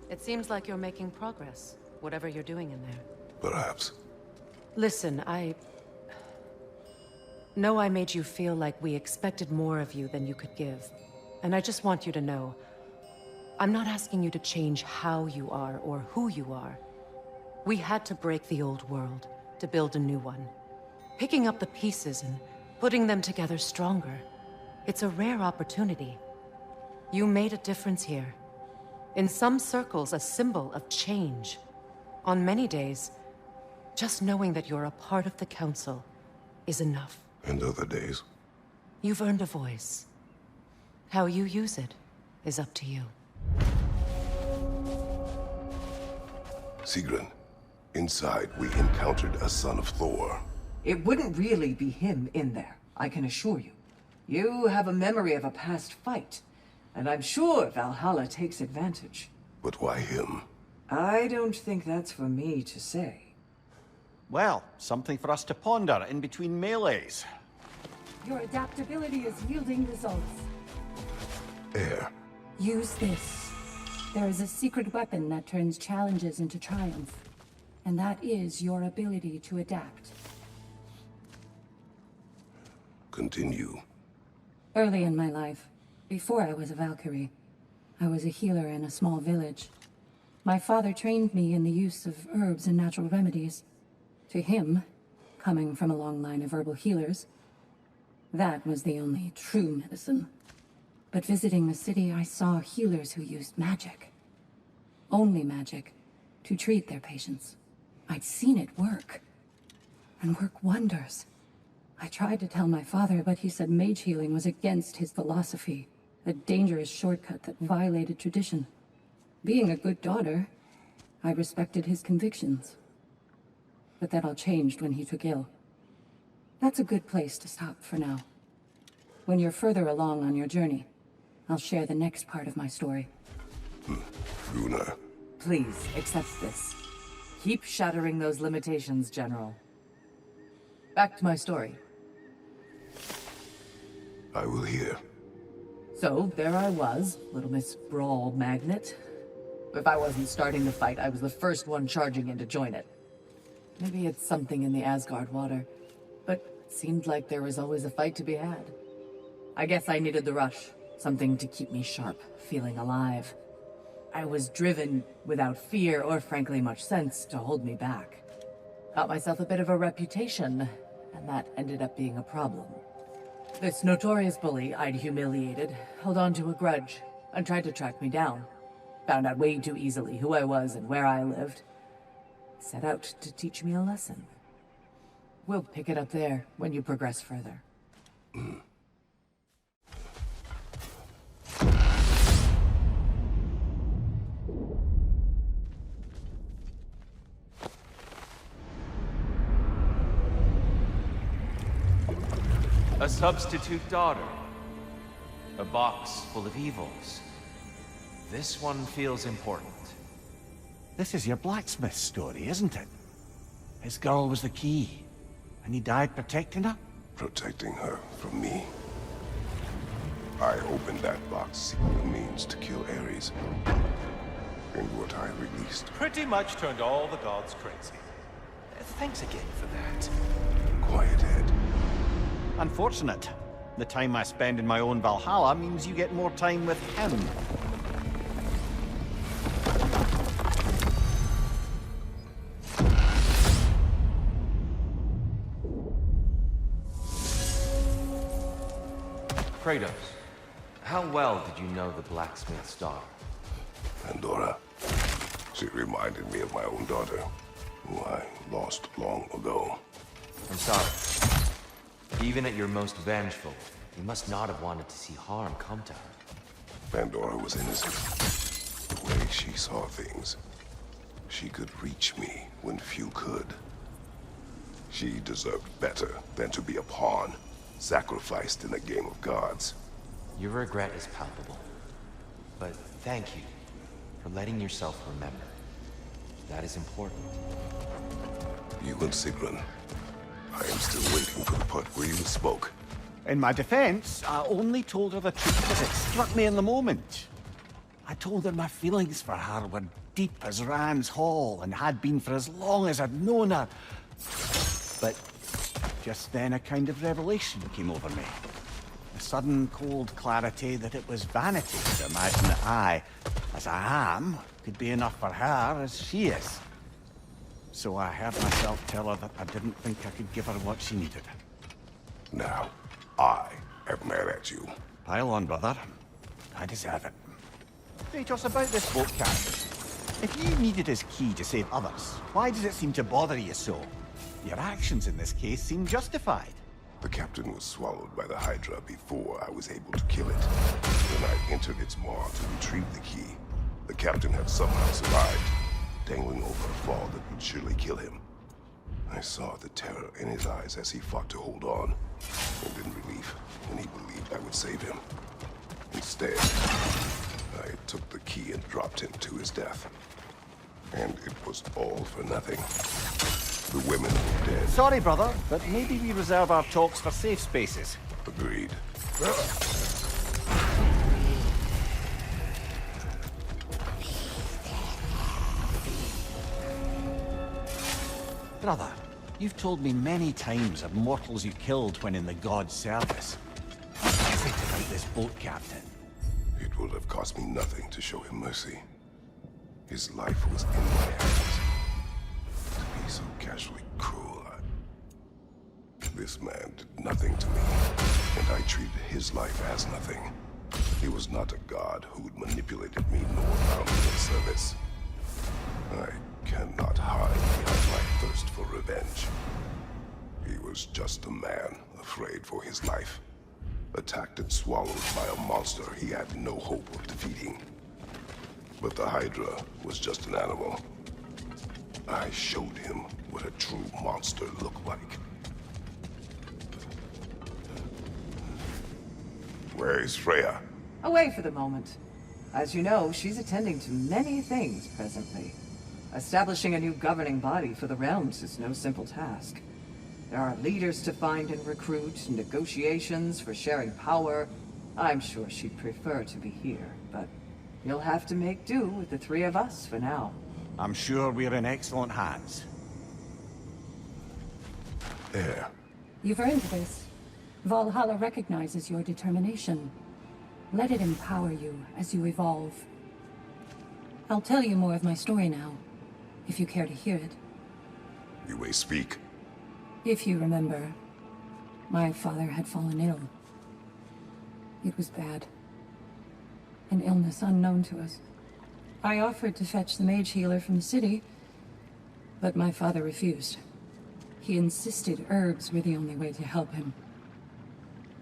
It seems like you're making progress. Whatever you're doing in there. Perhaps. Listen, I know I made you feel like we expected more of you than you could give. And I just want you to know, I'm not asking you to change how you are or who you are. We had to break the old world to build a new one. Picking up the pieces and putting them together stronger. It's a rare opportunity. You made a difference here. In some circles, a symbol of change. On many days, just knowing that you're a part of the Council is enough. And other days? You've earned a voice. How you use it is up to you. Sigrun, inside we encountered a son of Thor. It wouldn't really be him in there, I can assure you. You have a memory of a past fight, and I'm sure Valhalla takes advantage. But why him? I don't think that's for me to say. Well, something for us to ponder in between melees. Your adaptability is yielding results. Air. Use this. There is a secret weapon that turns challenges into triumph. And that is your ability to adapt. Continue. Early in my life, before I was a Valkyrie, I was a healer in a small village. My father trained me in the use of herbs and natural remedies. To him, coming from a long line of herbal healers, that was the only true medicine. But visiting the city, I saw healers who used magic. Only magic, to treat their patients. I'd seen it work. And work wonders. I tried to tell my father, but he said mage healing was against his philosophy. A dangerous shortcut that violated tradition. Being a good daughter, I respected his convictions. But that all changed when he took ill. That's a good place to stop for now. When you're further along on your journey, I'll share the next part of my story. Gunnar. Please, accept this. Keep shattering those limitations, General. Back to my story. I will hear. So, there I was, Little Miss Brawl Magnet. If I wasn't starting the fight, I was the first one charging in to join it. Maybe it's something in the Asgard water, but it seemed like there was always a fight to be had. I guess I needed the rush, something to keep me sharp, feeling alive. I was driven without fear or frankly much sense to hold me back. Got myself a bit of a reputation, and that ended up being a problem. This notorious bully I'd humiliated held on to a grudge and tried to track me down. Found out way too easily who I was and where I lived. Set out to teach me a lesson. We'll pick it up there when you progress further. A substitute daughter. A box full of evils. This one feels important. This is your blacksmith story, isn't it? His girl was the key, and he died protecting her? Protecting her from me. I opened that box seeking a means to kill Ares. And what I released. Pretty much turned all the gods crazy. Thanks again for that. Quiet head. Unfortunate. The time I spend in my own Valhalla means you get more time with him. Kratos, how well did you know the blacksmith's daughter? Pandora. She reminded me of my own daughter, who I lost long ago. I'm sorry. Even at your most vengeful, you must not have wanted to see harm come to her. Pandora was innocent. The way she saw things. She could reach me when few could. She deserved better than to be a pawn, sacrificed in a game of gods. Your regret is palpable. But thank you for letting yourself remember. That is important. You and Sigrun. I am still waiting for the part where you spoke. In my defense, I only told her the truth as it struck me in the moment. I told her my feelings for her were deep as Ram's Hall and had been for as long as I'd known her. But just then a kind of revelation came over me. A sudden cold clarity that it was vanity to imagine that I, as I am, could be enough for her as she is. So I heard myself tell her that I didn't think I could give her what she needed. Now, I am mad at you. Pile on, brother. I deserve it. Kratos, about this boat captain. If you needed his key to save others, why does it seem to bother you so? Your actions in this case seem justified. The captain was swallowed by the Hydra before I was able to kill it. When I entered its maw to retrieve the key, the captain had somehow survived, dangling over a fall that would surely kill him. I saw the terror in his eyes as he fought to hold on, and in relief when he believed I would save him. Instead, I took the key and dropped him to his death. And it was all for nothing. The women were dead. Sorry, brother, but maybe we reserve our talks for safe spaces. Agreed. Brother, you've told me many times of mortals you killed when in the god's service. What is it about this boat captain? It would have cost me nothing to show him mercy. His life was in my hands. To be so casually cruel, This man did nothing to me, and I treated his life as nothing. He was not a god who had manipulated me nor bound me in service. I cannot hide behind my thirst for revenge. He was just a man afraid for his life, attacked and swallowed by a monster he had no hope of defeating. But the Hydra was just an animal. I showed him what a true monster looked like. Where is Freya? Away for the moment. As you know, she's attending to many things presently. Establishing a new governing body for the realms is no simple task. There are leaders to find and recruit, negotiations for sharing power. I'm sure she'd prefer to be here, but you'll have to make do with the three of us for now. I'm sure we're in excellent hands. There. You've earned this. Valhalla recognizes your determination. Let it empower you as you evolve. I'll tell you more of my story now, if you care to hear it. You may speak. If you remember, my father had fallen ill. It was bad. An illness unknown to us. I offered to fetch the mage healer from the city, but my father refused. He insisted herbs were the only way to help him.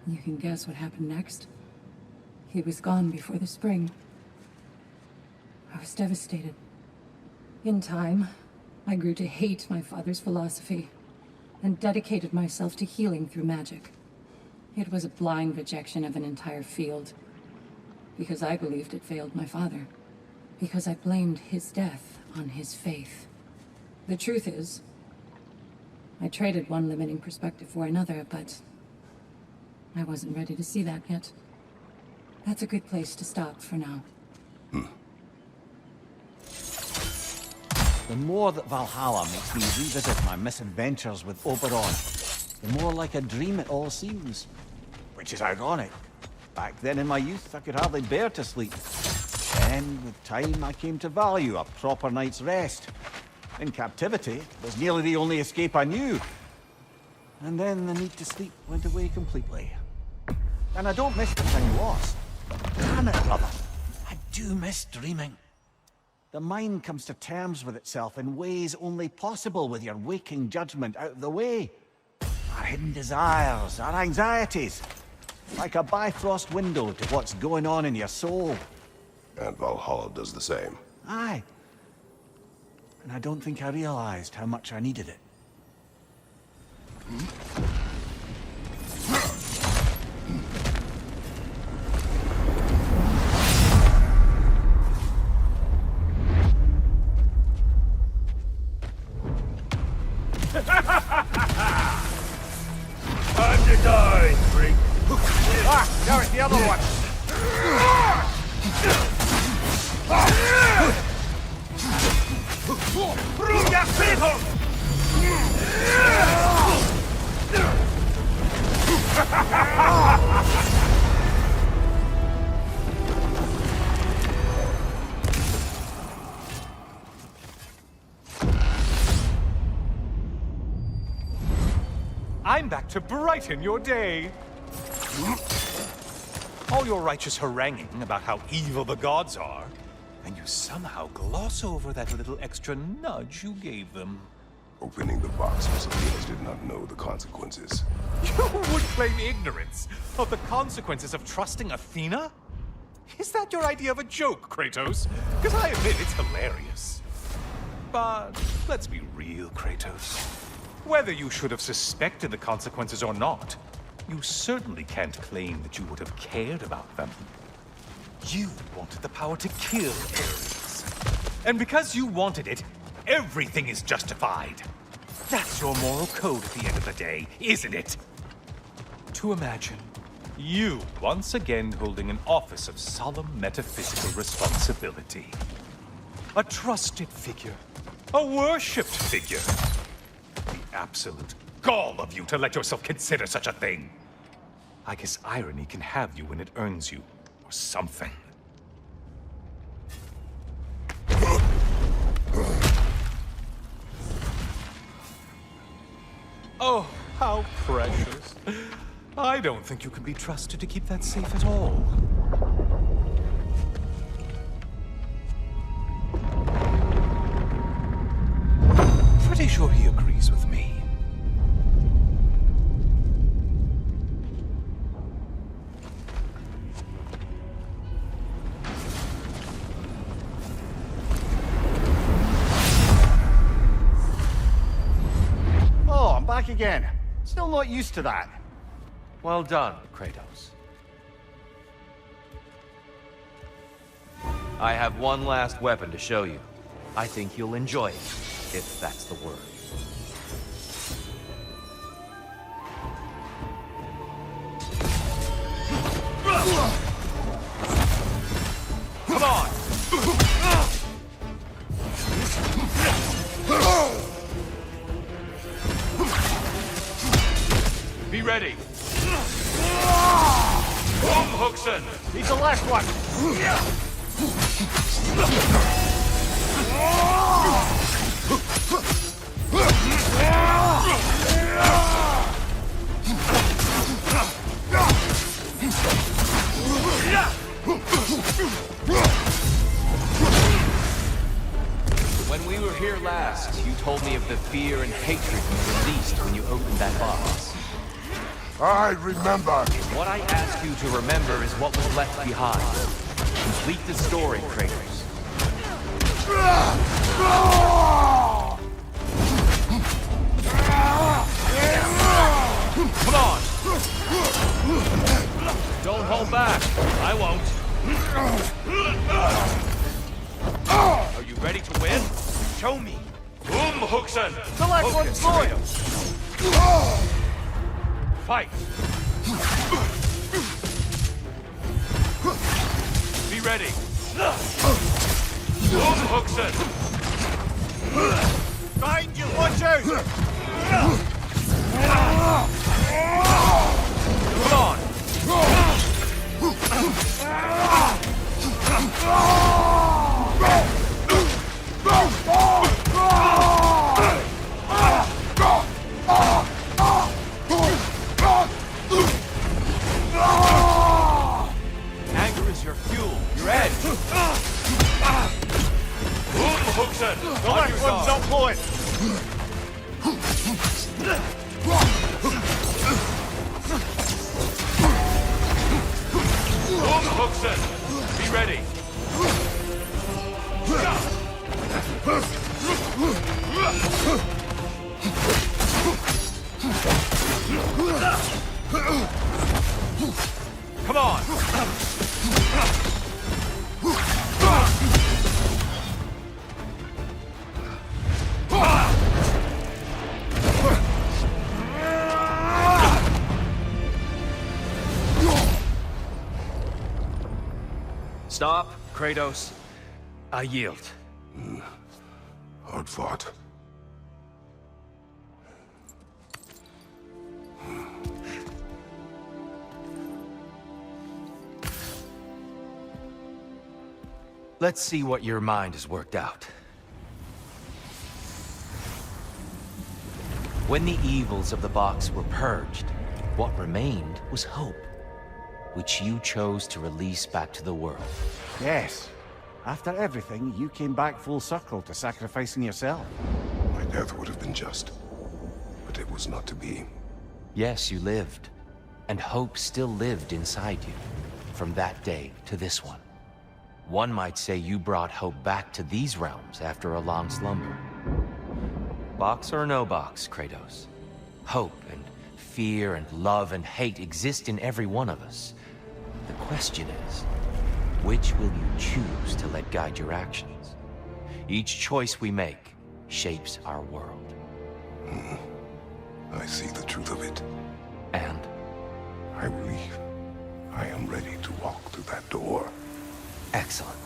You can guess what happened next. He was gone before the spring. I was devastated. In time, I grew to hate my father's philosophy and dedicated myself to healing through magic. It was a blind rejection of an entire field, because I believed it failed my father, because I blamed his death on his faith. The truth is, I traded one limiting perspective for another, but I wasn't ready to see that yet. That's a good place to stop for now. The more that Valhalla makes me revisit my misadventures with Oberon, the more like a dream it all seems. Which is ironic. Back then in my youth, I could hardly bear to sleep. Then, with time, I came to value a proper night's rest. In captivity, it was nearly the only escape I knew. And then the need to sleep went away completely. And I don't miss the time lost. Damn it, brother. I do miss dreaming. The mind comes to terms with itself in ways only possible with your waking judgment out of the way. Our hidden desires, our anxieties. Like a bifrost window to what's going on in your soul. And Valhalla does the same. Aye. And I don't think I realized how much I needed it. Time to die, freak. Ah, now it's the other one! I'm back to brighten your day. All your righteous haranguing about how evil the gods are, and you somehow gloss over that little extra nudge you gave them. Opening the box was Athena's did not know the consequences. You would claim ignorance of the consequences of trusting Athena? Is that your idea of a joke, Kratos? Because I admit it's hilarious. But let's be real, Kratos. Whether you should have suspected the consequences or not, you certainly can't claim that you would have cared about them. You wanted the power to kill Ares. And because you wanted it, everything is justified. That's your moral code at the end of the day, isn't it? To imagine you once again holding an office of solemn metaphysical responsibility. A trusted figure. A worshipped figure. The absolute gall of you to let yourself consider such a thing. I guess irony can have you when it earns you, or something. Oh, how precious. I don't think you can be trusted to keep that safe at all. Pretty sure he agrees with me. Oh, I'm back again. Still not used to that. Well done, Kratos. I have one last weapon to show you. I think you'll enjoy it, if that's the word. Come on! Be ready! Hookson! He's the last one. When we were here last, you told me of the fear and hatred you released when you opened that box. I remember. What I ask you to remember is what was left behind. Complete the story, Kratos. Come on! Don't hold back. I won't. Are you ready to win? Show me. Hookson! The last one's going. Fight! Be ready! Hookson! Behind you, watch out! Come on! Anger is your fuel, your edge. Hookson, The last one's not blowing. Hookson, be ready. Come on. Stop, Kratos. I yield. Hard fought. Let's see what your mind has worked out. When the evils of the box were purged, what remained was hope, which you chose to release back to the world. Yes. After everything, you came back full circle to sacrificing yourself. My death would have been just, but it was not to be. Yes, you lived, and hope still lived inside you, from that day to this one. One might say you brought hope back to these realms after a long slumber. Box or no box, Kratos. Hope and fear and love and hate exist in every one of us. The question is, which will you choose to let guide your actions? Each choice we make shapes our world. I see the truth of it. And? I believe I am ready to walk through that door. Excellent.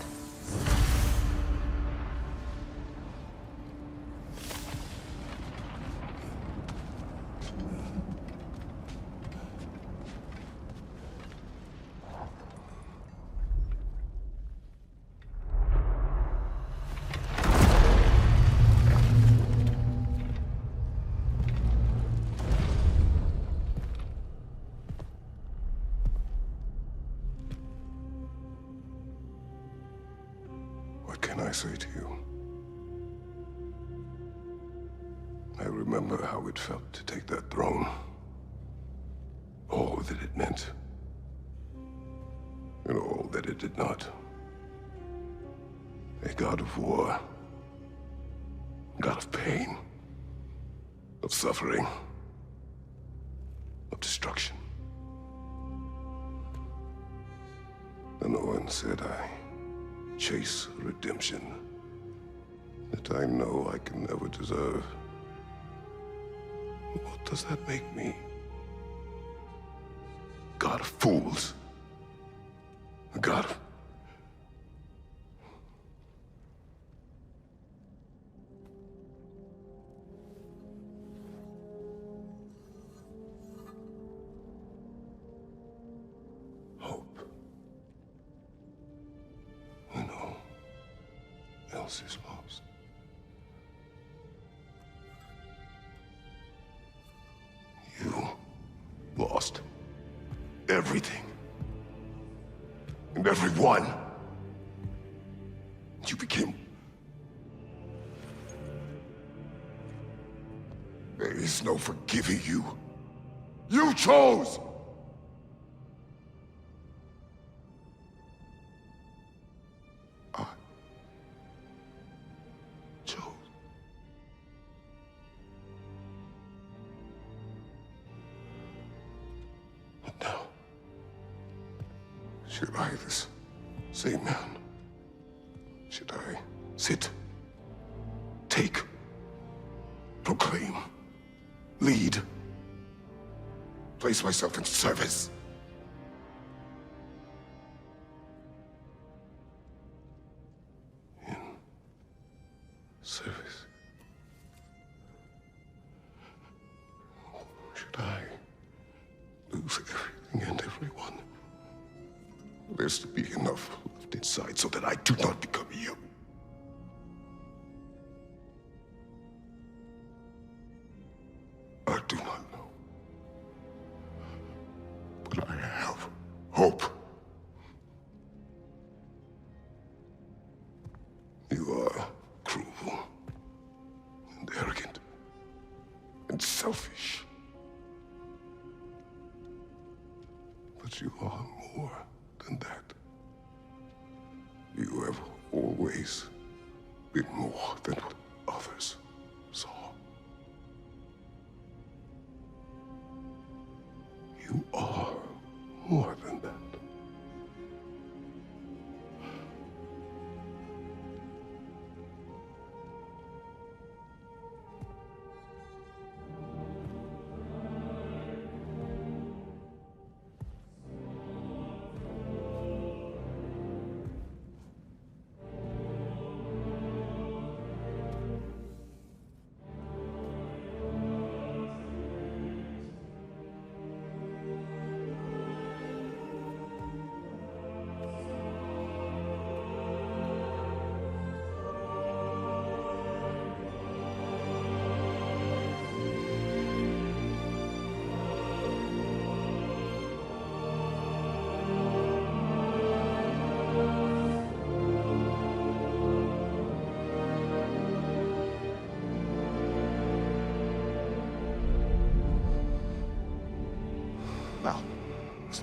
What can I say to you? I remember how it felt to take that throne. All that it meant. And all that it did not. A god of war. A god of pain. Of suffering. Of destruction. And no one said I chase redemption that I know I can never deserve. What does that make me? God of fools. A god of... hope. When all else is lost. You lost everything. And everyone. You became... There is no forgiving you. You chose! I chose. But now, should I, this same man, should I sit, take, proclaim, lead, place myself in service? In service? Should I lose everything and everyone? There's to be enough left inside so that I do not become you. I do not know. But I have hope. You are cruel and arrogant and selfish. But you are more than that. You have always been more than what others saw. You are more than that.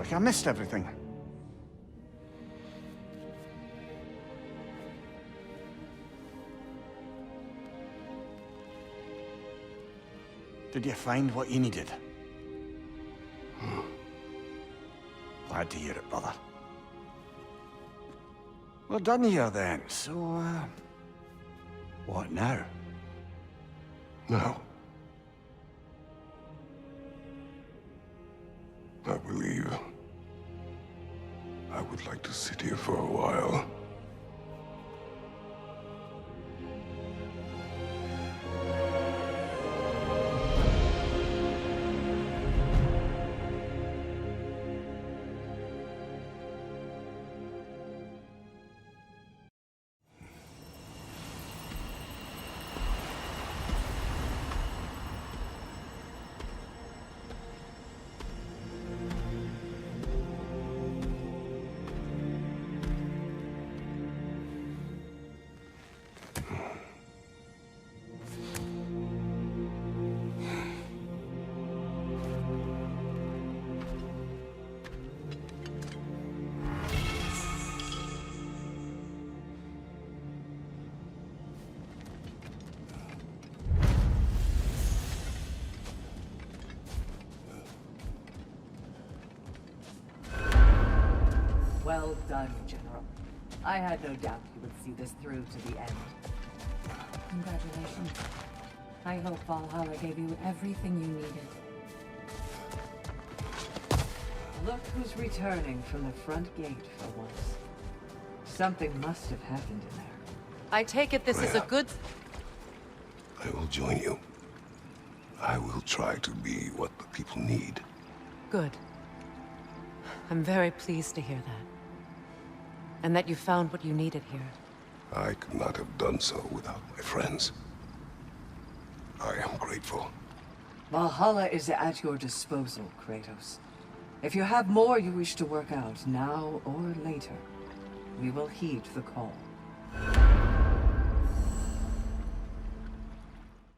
like I missed everything. Did you find what you needed? Glad to hear it, brother. We're done here then, so, what now? No. I believe I would like to sit here for a while. Well done, General. I had no doubt you would see this through to the end. Congratulations. I hope Valhalla gave you everything you needed. Look who's returning from the front gate for once. Something must have happened in there. I take it this is a good... I will join you. I will try to be what the people need. Good. I'm very pleased to hear that. And that you found what you needed here. I could not have done so without my friends. I am grateful. Valhalla is at your disposal, Kratos. If you have more you wish to work out, now or later, we will heed the call.